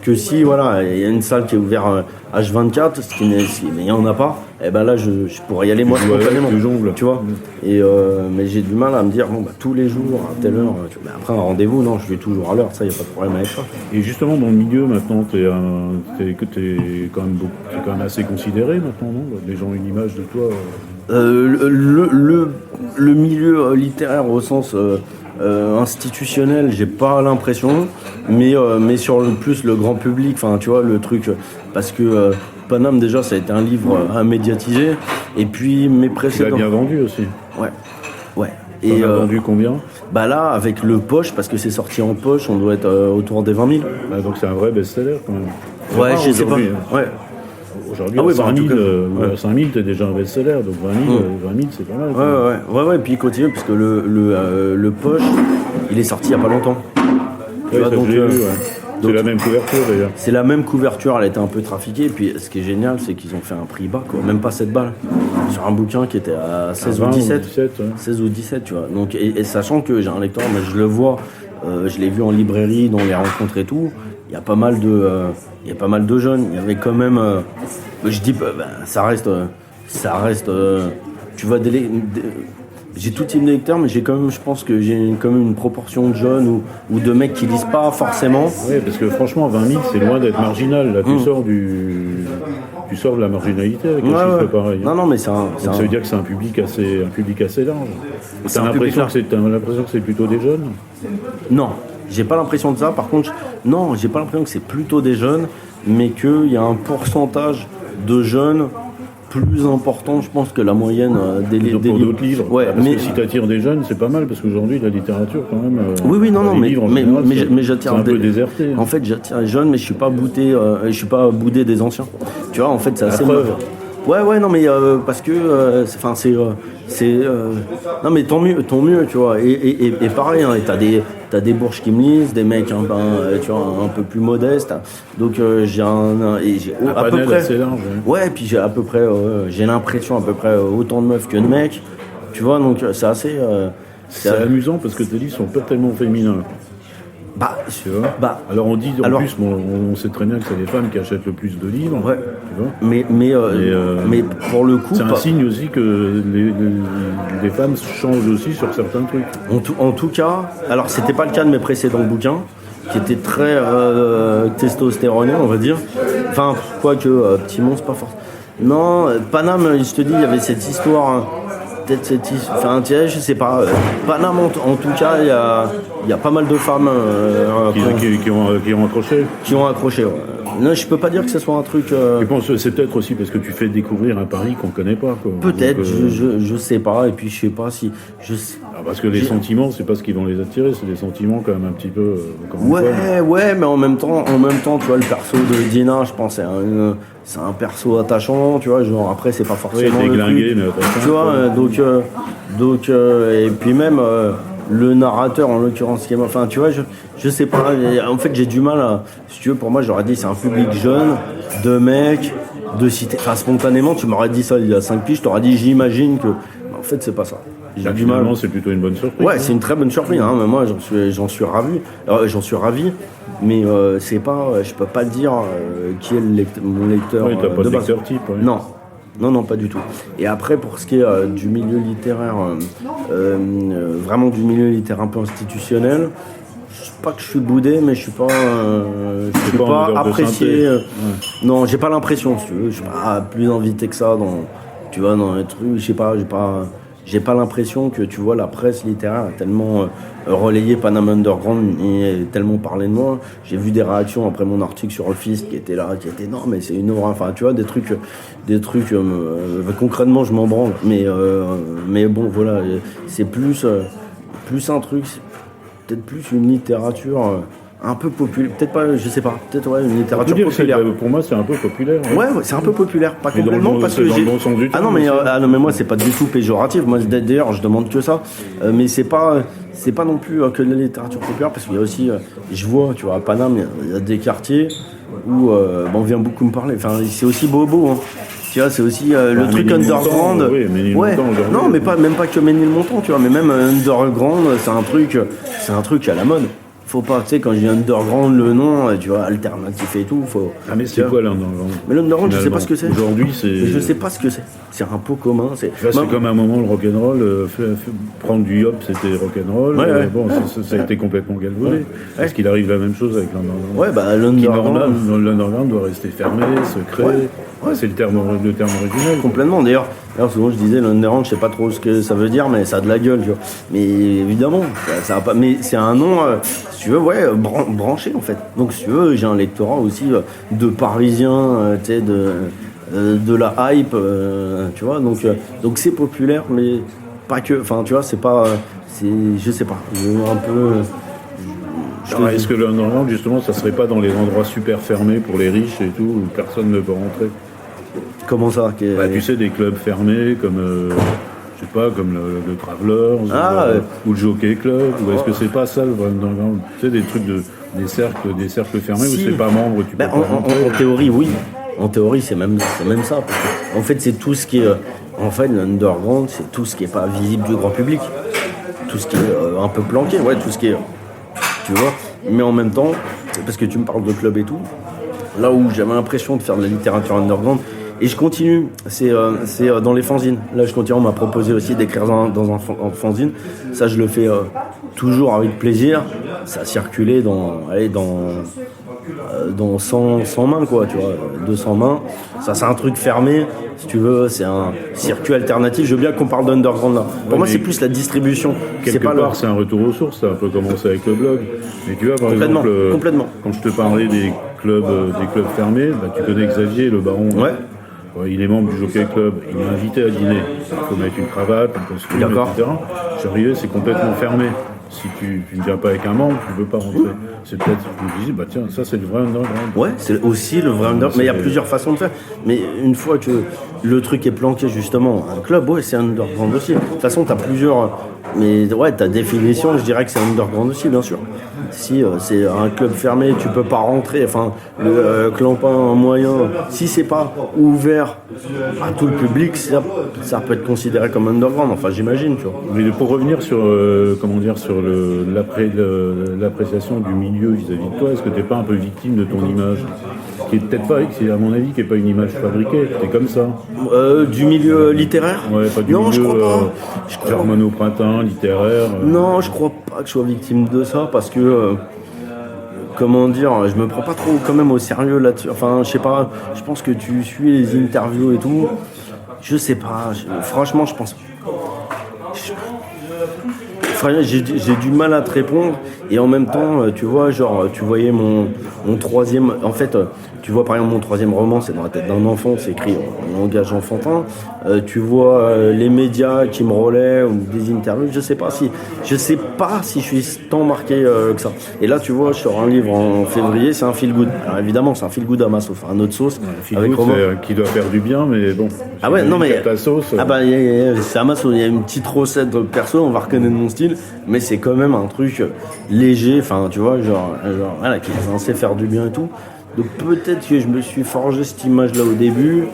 Speaker 3: Que si, voilà, il y a une salle qui est ouverte H24, mais il n'y en a pas, et ben là, je pourrais y aller moi spontanément. Tu vois. Et, mais j'ai du mal à me dire, tous les jours, à telle heure. Après, un rendez-vous, non, je vais toujours à l'heure, ça, il n'y a pas de problème avec ça.
Speaker 2: Et justement, dans le milieu, maintenant, t'es quand même assez considéré, maintenant, non? Les gens ont une image de toi.
Speaker 3: Le milieu littéraire au sens institutionnel, j'ai pas l'impression, mais sur plus le grand public, enfin tu vois le truc, parce que Paname déjà ça a été un livre à médiatiser, et puis mes précédents.
Speaker 2: Tu l'as bien vendu aussi.
Speaker 3: Ouais.
Speaker 2: Et vendu combien?
Speaker 3: Là avec le poche, parce que c'est sorti en poche, on doit être autour des 20 000.
Speaker 2: Donc c'est un vrai best-seller quand même.
Speaker 3: Ouais, je sais pas. Ouais.
Speaker 2: Aujourd'hui, à 5 000, t'es déjà un best-seller, donc 20 000, c'est pas mal.
Speaker 3: Ouais, puis il continue, parce que le poche, il est sorti il n'y a pas longtemps.
Speaker 2: Ouais, donc, c'est la même couverture d'ailleurs.
Speaker 3: C'est la même couverture, elle a été un peu trafiquée, et puis ce qui est génial, c'est qu'ils ont fait un prix bas, quoi, même pas 7 balles, sur un bouquin qui était à 16 ou 17. 16 ou 17, tu vois. Donc, et sachant que j'ai un lecteur, mais je le vois, je l'ai vu en librairie, dans les rencontres et tout, il y a pas mal de jeunes. Il y avait quand même, je dis, ça reste, tu vois, j'ai tout type de lecteurs, mais j'ai quand même, je pense que j'ai quand même une proportion de jeunes ou de mecs qui lisent pas forcément.
Speaker 2: Oui, parce que franchement, 20 000, c'est loin d'être marginal. Là, tu sors de la marginalité avec un chiffre pareil.
Speaker 3: Non, mais ça
Speaker 2: veut dire que c'est un public assez large. T'as l'impression que c'est plutôt des jeunes?
Speaker 3: Non. J'ai pas l'impression de ça. Par contre, non, j'ai pas l'impression que c'est plutôt des jeunes, mais qu'il y a un pourcentage de jeunes plus important, je pense, que la moyenne des livres.
Speaker 2: Pour d'autres livres.
Speaker 3: Ouais,
Speaker 2: parce que si t'attires des jeunes, c'est pas mal, parce qu'aujourd'hui, la littérature, quand même.
Speaker 3: Mais j'attire
Speaker 2: un peu déserté.
Speaker 3: En fait, j'attire les jeunes, mais je suis pas boudé des anciens. Tu vois, en fait, c'est assez. Ouais, non, mais parce que, non, mais tant mieux, tu vois. Et pareil, hein, t'as des bourges qui me lisent, des mecs, tu vois, un peu plus modestes. Donc j'ai à peu près.
Speaker 2: Assez large,
Speaker 3: ouais, puis j'ai à peu près, j'ai l'impression à peu près autant de meufs que de mecs. Tu vois, donc c'est assez.
Speaker 2: C'est amusant parce que tes livres sont pas tellement féminins. Tu vois. Alors on dit plus, on sait très bien que c'est les femmes qui achètent le plus de livres.
Speaker 3: Ouais.
Speaker 2: Tu vois.
Speaker 3: Mais pour le coup,
Speaker 2: c'est un signe aussi que les femmes changent aussi sur certains trucs.
Speaker 3: En tout cas, alors c'était pas le cas de mes précédents bouquins, qui étaient très testostéronés, on va dire. Enfin, quoique Petit Monstre, pas forcément. Non, Paname, je te dis, il y avait cette histoire. Je sais pas. Paname, en tout cas, il y a pas mal de femmes
Speaker 2: qui ont accroché.
Speaker 3: Qui ont accroché, ouais. Non, je peux pas dire que ce soit un truc.
Speaker 2: Je pense que c'est peut-être aussi parce que tu fais découvrir un Paris qu'on connaît pas, quoi.
Speaker 3: Peut-être, donc, je sais pas. Et puis je sais pas si.
Speaker 2: Parce que les sentiments, c'est pas ce qui vont les attirer, c'est des sentiments quand même un petit peu.
Speaker 3: Ouais, mais en même temps, tu vois, le perso de Dina, je pense, c'est un perso attachant, tu vois, genre après c'est pas forcément
Speaker 2: déglingué, mais attachant,
Speaker 3: tu vois, donc et puis même le narrateur en l'occurrence qui est, enfin tu vois, je sais pas, en fait j'ai du mal à, si tu veux, pour moi j'aurais dit c'est un public jeune, de mecs, de cité, enfin spontanément tu m'aurais dit ça il y a 5 piges, je t'aurais dit j'imagine que, en fait c'est pas ça.
Speaker 2: J'ai du mal. C'est plutôt une bonne surprise.
Speaker 3: Ouais, c'est une très bonne surprise. Hein. Mais moi, j'en suis ravi. Mais c'est pas, je peux pas dire qui est mon lecteur.
Speaker 2: Oui, t'as pas de lecteur type. Ouais.
Speaker 3: Non, pas du tout. Et après, pour ce qui est du milieu littéraire, vraiment du milieu littéraire un peu institutionnel, je sais pas que je suis boudé, mais je suis pas apprécié. Non, j'ai pas l'impression. Si tu veux, je suis pas plus invité que ça dans les trucs. Je sais pas, j'ai pas l'impression que, tu vois, la presse littéraire a tellement relayé Paname Underground et tellement parlé de moi. J'ai vu des réactions après mon article sur le Fist qui étaient non, mais c'est une horreur. Enfin, tu vois, des trucs concrètement, je m'en branle. Mais bon, voilà, c'est plus un truc, peut-être plus une littérature un peu populaire, peut-être pas, je sais pas, peut-être une littérature populaire.
Speaker 2: Pour moi, c'est un peu populaire.
Speaker 3: Ouais, c'est un peu populaire, pas complètement, parce que
Speaker 2: j'ai.
Speaker 3: Non, mais moi, c'est pas du tout péjoratif. Moi, d'ailleurs, je demande que ça. Mais c'est pas non plus que de la littérature populaire, parce qu'il y a aussi, je vois, tu vois, à Paname, il y a des quartiers où on vient beaucoup me parler. Enfin, c'est aussi bobo. Hein. Tu vois, c'est aussi le truc underground.
Speaker 2: Oui, Ménilmontant,
Speaker 3: non, mais même pas que Ménilmontant, tu vois, mais même underground, c'est un truc à la mode. Faut pas, tu sais, quand je dis underground, le nom, tu vois, alternatif et tout, faut.
Speaker 2: Ah, mais c'est quoi l'underground?
Speaker 3: Mais l'underground, je sais pas ce que c'est.
Speaker 2: Aujourd'hui, c'est.
Speaker 3: Je sais pas ce que c'est. C'est un pot commun. C'est
Speaker 2: comme à un moment, le rock'n'roll, prendre du hop, c'était rock'n'roll.
Speaker 3: Ouais.
Speaker 2: Bon, ça a été complètement galvaudé. Est-ce qu'il arrive la même chose avec l'underground?
Speaker 3: Ouais, bah
Speaker 2: L'underground doit rester fermé, secret. Ouais, c'est le terme original.
Speaker 3: Complètement. D'ailleurs, souvent je disais l'underground, je sais pas trop ce que ça veut dire, mais ça a de la gueule, tu vois. Mais évidemment, ça a pas. Mais c'est un nom, si tu veux, branché en fait. Donc si tu veux, j'ai un lectorat aussi de Parisiens, tu sais, de la hype, tu vois. Donc c'est populaire, mais pas que. Enfin, tu vois, c'est pas. Je sais pas. Un peu.
Speaker 2: Alors, est-ce que l'underground, justement, ça serait pas dans les endroits super fermés pour les riches et tout, où personne ne peut rentrer?
Speaker 3: Comment ça?
Speaker 2: Tu sais, des clubs fermés comme, je sais pas, comme le Travelers ou le Jockey Club, ou est-ce que c'est pas ça le vrai underground? Tu sais, des trucs des cercles fermés où c'est pas membre, tu peux pas rentrer.
Speaker 3: En théorie, oui. En théorie, c'est même ça. Parce que, en fait, c'est tout ce qui est. En fait, l'underground, c'est tout ce qui est pas visible du grand public. Tout ce qui est un peu planqué, tout ce qui est. Tu vois, mais en même temps, parce que tu me parles de club et tout, là où j'avais l'impression de faire de la littérature underground, et je continue, c'est dans les fanzines. Là, je continue, on m'a proposé aussi d'écrire dans un fanzine. Ça, je le fais toujours avec plaisir. Ça a circulé dans 100 mains, quoi, tu vois, 200 mains. Ça, c'est un truc fermé, si tu veux, c'est un circuit alternatif. Je veux bien qu'on parle d'underground là. Pour moi, c'est plus la distribution.
Speaker 2: Quelque part, c'est un retour aux sources, ça a un peu commencé avec le blog. Mais tu vois, par exemple, quand je te parlais des clubs fermés, tu connais Xavier, le baron.
Speaker 3: Ouais.
Speaker 2: Il est membre du Jockey Club, il m'a invité à dîner. Il faut mettre une cravate, un costume, etc. Je suis arrivé, c'est complètement fermé. Si tu ne viens pas avec un membre, tu ne peux pas rentrer. C'est peut-être, je me disais, tiens, ça c'est le vrai underground. Ouais, c'est aussi le vrai underground. Mais il y a plusieurs façons de faire. Mais une fois que le truc est planqué, justement, un club, c'est underground aussi. De toute façon, tu as plusieurs. Mais ta définition, je dirais que c'est underground aussi, bien sûr. Si c'est un club fermé, tu peux pas rentrer. Enfin, le clampin moyen, si c'est pas ouvert à tout le public, ça peut être considéré comme underground. Enfin, j'imagine, tu vois. Mais pour revenir sur, sur l'appréciation du milieu vis-à-vis de toi, est-ce que t'es pas un peu victime de ton image, qui est peut-être pas, à mon avis, qui est pas une image fabriquée, t'es comme ça.
Speaker 3: Du milieu littéraire?
Speaker 2: Ouais, pas du milieu.
Speaker 3: Je crois pas.
Speaker 2: Germano au printemps, littéraire.
Speaker 3: Non, je crois pas que je sois victime de ça parce que. Comment dire, je me prends pas trop quand même au sérieux là-dessus. Enfin, je sais pas, je pense que tu suis les interviews et tout. Je sais pas, franchement, je pense. J'ai du mal à te répondre et en même temps, tu vois, tu voyais mon troisième. En fait, tu vois par exemple mon troisième roman, c'est dans la tête d'un enfant, c'est écrit en langage enfantin. Tu vois les médias qui me relaient ou des interviews. Je sais pas si je suis tant marqué que ça. Et là, tu vois, je sors un livre en février, c'est un feel good. Alors évidemment, c'est un feel good à ma sauce, un autre sauce.
Speaker 2: Avec qui doit faire du bien, mais bon.
Speaker 3: Ah ouais, non mais
Speaker 2: ta sauce.
Speaker 3: c'est à ma sauce. Il y a une petite recette perso, on va reconnaître mon style, mais c'est quand même un truc léger. Enfin, tu vois, genre qui est censé faire du bien et tout. Donc peut-être que je me suis forgé cette image-là au début,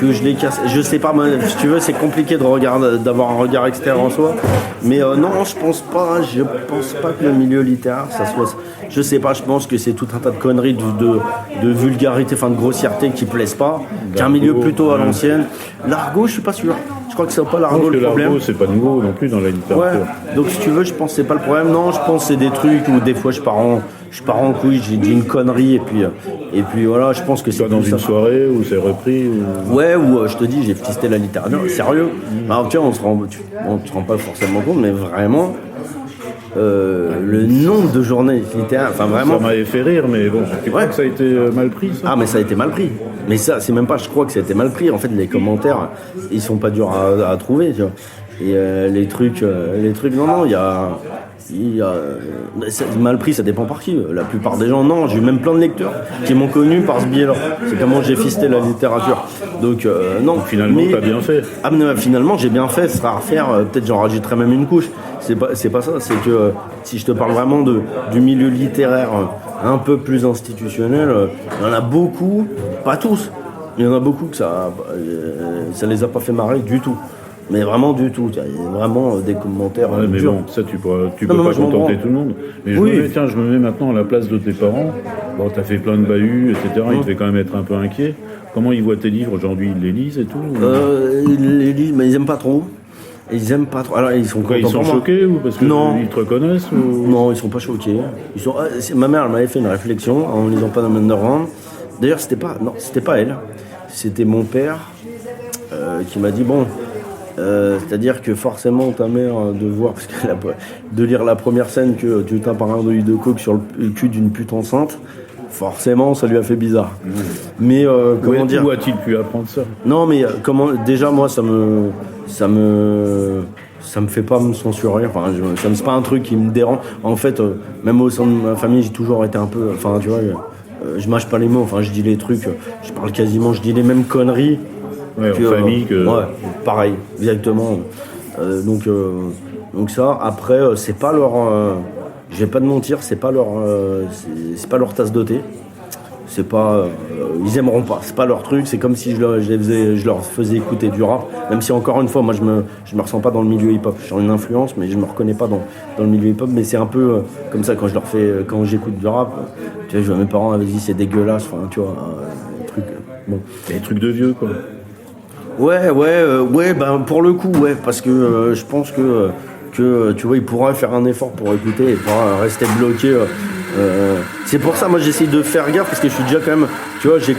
Speaker 3: que je l'ai cassé. Je sais pas, si tu veux, c'est compliqué d'avoir un regard extérieur en soi. Mais non, je pense pas que le milieu littéraire, ça soit. Je sais pas, je pense que c'est tout un tas de conneries, de vulgarité, enfin de grossièreté qui plaisent pas. Qu'un milieu plutôt à l'ancienne. L'argot, je suis pas sûr. Je crois que c'est pas l'argot le problème.
Speaker 2: L'argot, c'est pas nouveau non plus dans la littérature.
Speaker 3: Ouais. Donc si tu veux, je pense que c'est pas le problème. Non, je pense que c'est des trucs où des fois je pars en couille, j'ai dit une connerie et puis voilà, je pense que c'est
Speaker 2: dans une soirée où c'est repris
Speaker 3: Ouais, où je te dis, j'ai fisté la littérature, sérieux. Alors tiens, on se rend pas forcément compte, mais vraiment le nombre de journées littéraires, enfin vraiment.
Speaker 2: Ça m'avait fait rire, mais bon, tu crois que ça a été mal pris, ça?
Speaker 3: Ah, mais ça a été mal pris. Mais ça, c'est même pas, je crois que ça a été mal pris. En fait, les commentaires, ils sont pas durs à trouver, tu vois. Et les trucs, non, il y a mal pris, ça dépend par qui. La plupart des gens, non. J'ai eu même plein de lecteurs qui m'ont connu par ce biais-là. C'est comment j'ai fisté la littérature. Donc non.
Speaker 2: Donc, finalement, t'as bien fait.
Speaker 3: Ah mais finalement, j'ai bien fait. Ce sera à refaire. Peut-être j'en rajouterai même une couche. C'est pas ça. C'est que si je te parle vraiment du milieu littéraire un peu plus institutionnel, il y en a beaucoup, pas tous. Il y en a beaucoup que ça les a pas fait marrer du tout. Mais vraiment du tout. Il y a vraiment des commentaires
Speaker 2: mais
Speaker 3: durs.
Speaker 2: bon, ça tu peux
Speaker 3: Non,
Speaker 2: pas
Speaker 3: moi, je m'en
Speaker 2: contenter
Speaker 3: branle.
Speaker 2: tout le monde. Mais
Speaker 3: Oui.
Speaker 2: je me mets maintenant à la place de tes parents. Bon, t'as fait plein de bahuts, etc. Ils devaient quand même être un peu inquiets. Comment ils voient tes livres aujourd'hui? Ils les lisent et tout?
Speaker 3: Ils les lisent, mais ils aiment pas trop. Ils aiment pas trop. Alors ils sont
Speaker 2: Pourquoi, ils
Speaker 3: contents
Speaker 2: sont
Speaker 3: pour moi.
Speaker 2: choqués ou parce qu'ils
Speaker 3: Non.
Speaker 2: te reconnaissent ou...
Speaker 3: Non, ils sont pas choqués. Ma mère, elle m'avait fait une réflexion en lisant Panama Underground. D'ailleurs, c'était pas elle. C'était mon père qui m'a dit bon, c'est-à-dire que forcément ta mère de voir, parce que de lire la première scène que tu tapes un douille de coke sur le cul d'une pute enceinte, forcément ça lui a fait bizarre. Mais comment dire?
Speaker 2: Où a-t-il pu apprendre ça?
Speaker 3: Non, mais déjà moi ça me fait pas me censurer. Enfin, c'est pas un truc qui me dérange. En fait, même au sein de ma famille, j'ai toujours été un peu. Enfin, tu vois, je mâche pas les mots. Enfin, je dis les trucs. Je dis les mêmes conneries.
Speaker 2: Ouais, en famille que.
Speaker 3: Ouais, pareil, exactement. Donc ça. Après, c'est pas leur. Je vais pas te mentir, c'est pas leur tasse de thé. C'est pas, ils aimeront pas, c'est pas leur truc. C'est comme si je leur faisais écouter du rap. Même si encore une fois, moi je me ressens pas dans le milieu hip-hop. J'ai une influence, mais je me reconnais pas dans le milieu hip-hop. Mais c'est un peu comme ça quand j'écoute du rap. Tu vois, je vois mes parents avaient dit c'est dégueulasse. Enfin, tu vois, un truc. Bon.
Speaker 2: Des trucs de vieux quoi.
Speaker 3: Ouais, ben pour le coup, ouais, parce que je pense que tu vois, il pourra faire un effort pour écouter, il pourra rester bloqué. C'est pour ça, moi, j'essaie de faire gaffe parce que je suis déjà quand même, tu vois, je dis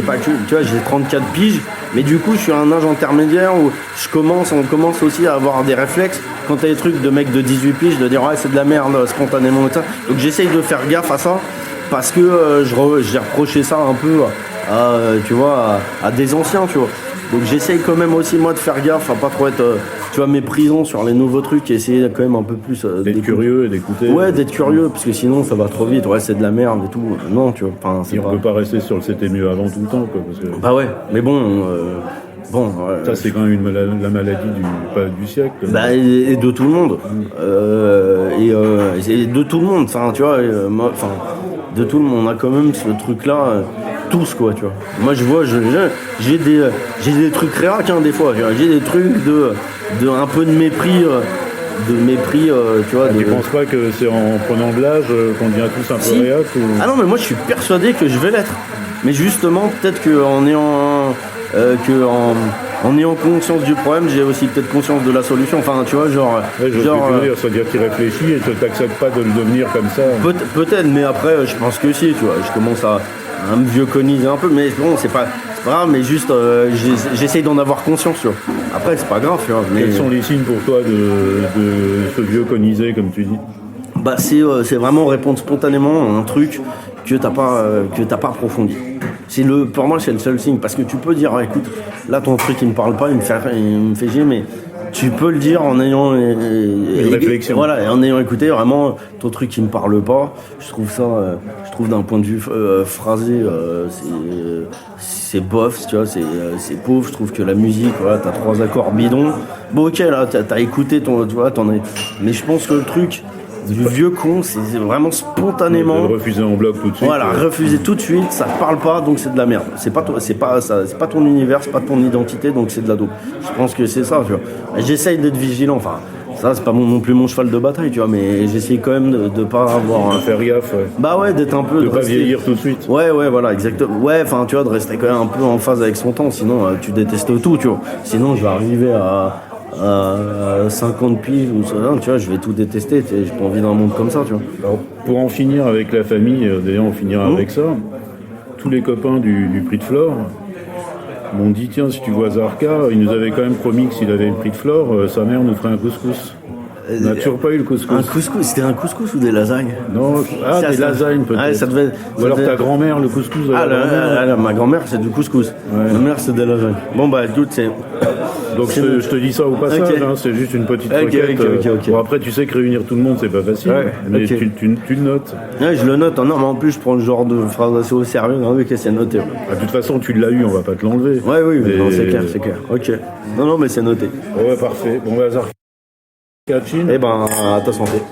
Speaker 3: pas que, tu vois, j'ai 34 piges, mais du coup, je suis à un âge intermédiaire où on commence aussi à avoir des réflexes quand t'as des trucs de mecs de 18 piges, de dire ouais, c'est de la merde spontanément et ça. Donc j'essaye de faire gaffe à ça parce que j'ai reproché ça un peu à des anciens, tu vois. Donc j'essaye quand même aussi moi de faire gaffe à pas trop être tu vois méprisant sur les nouveaux trucs et essayer quand même un peu plus
Speaker 2: d'être curieux et d'écouter.
Speaker 3: Ouais, d'être curieux parce que sinon ça va trop vite. Ouais, c'est de la merde et tout. Non, tu vois, enfin c'est
Speaker 2: et on peut pas rester sur le c'était mieux avant tout le temps quoi parce que...
Speaker 3: Bah ouais, mais bon
Speaker 2: ça c'est quand même la maladie du siècle.
Speaker 3: Bah et de tout le monde. Et de tout le monde, enfin tu vois de tout le monde, on a quand même ce truc là tous quoi, tu vois. Moi je vois j'ai des trucs réac des fois, j'ai des trucs de un peu de mépris tu vois.
Speaker 2: Tu penses pas que c'est en prenant de l'âge qu'on devient tous un peu réac ou...
Speaker 3: Ah non mais moi je suis persuadé que je vais l'être. Mais justement peut-être qu'en ayant conscience du problème, j'ai aussi peut-être conscience de la solution. Enfin, tu vois, genre.
Speaker 2: Ouais, c'est-à-dire qu'il réfléchit et tu t'acceptes pas de le devenir comme ça.
Speaker 3: Peut-être, mais après, je pense que si, tu vois. Je commence à me vieux-coniser un peu, mais bon, c'est pas grave, mais juste, j'essaye d'en avoir conscience, tu vois. Après, c'est pas grave, tu vois.
Speaker 2: Quels sont les signes pour toi de ce vieux-coniser, comme tu dis?
Speaker 3: Bah, c'est vraiment répondre spontanément à un truc que t'as pas approfondi. Pour moi, c'est le seul signe. Parce que tu peux dire, écoute, là, ton truc, il me parle pas, il me fait chier, mais tu peux le dire en ayant
Speaker 2: une réflexion.
Speaker 3: Voilà, et en ayant écouté vraiment ton truc qui me parle pas. Je trouve d'un point de vue phrasé, c'est bof, tu vois, c'est pauvre. Je trouve que la musique, voilà, t'as 3 accords bidons. Bon, ok, là, t'as écouté mais je pense que le truc du vieux con, c'est vraiment spontanément.
Speaker 2: De refuser en bloc tout de suite.
Speaker 3: Voilà, refuser tout de suite, ça te parle pas, donc c'est de la merde. C'est pas ton univers, c'est pas ton identité, donc c'est de la dope. Je pense que c'est ça, tu vois. J'essaye d'être vigilant, enfin, ça c'est pas non plus mon cheval de bataille, tu vois, mais j'essaye quand même de pas avoir.
Speaker 2: De faire gaffe. Ouais.
Speaker 3: Bah ouais, d'être un peu.
Speaker 2: De pas vieillir tout de suite.
Speaker 3: Ouais, voilà, exactement. Ouais, enfin, tu vois, de rester quand même un peu en phase avec son temps, sinon tu détestes tout, tu vois. Sinon, je vais arriver à 50 piges ou ça, tu vois, je vais tout détester, j'ai pas envie d'un monde comme ça, tu vois.
Speaker 2: Alors, pour en finir avec la famille, d'ailleurs on finira avec ça, tous les copains du prix de Flore m'ont dit tiens, si tu vois Zarka, il nous avait quand même promis que s'il avait le prix de Flore, sa mère nous ferait un couscous. On n'a toujours pas eu le couscous.
Speaker 3: Un couscous, c'était un couscous ou des lasagnes?
Speaker 2: Non, des lasagnes peut-être.
Speaker 3: Ah, ça devait,
Speaker 2: ou alors ta grand-mère, le couscous de
Speaker 3: ma grand-mère, c'est du couscous. Ouais. Ma mère, c'est des lasagnes. Bon, bah, écoute, c'est.
Speaker 2: Donc, je te dis ça au passage,
Speaker 3: okay.
Speaker 2: C'est juste une petite requête.
Speaker 3: Okay.
Speaker 2: Bon, après, tu sais que réunir tout le monde, c'est pas facile, mais tu le notes.
Speaker 3: Ouais, je le note. Non, mais en plus, je prends le genre de phrase assez au sérieux. Non, mais c'est noté.
Speaker 2: De toute façon, tu l'as eu, on va pas te l'enlever.
Speaker 3: Ouais, oui, mais... non, c'est clair. Ok. Non, mais c'est noté.
Speaker 2: Ouais, parfait. Bon, Zarka.
Speaker 3: Eh ben, à ta santé.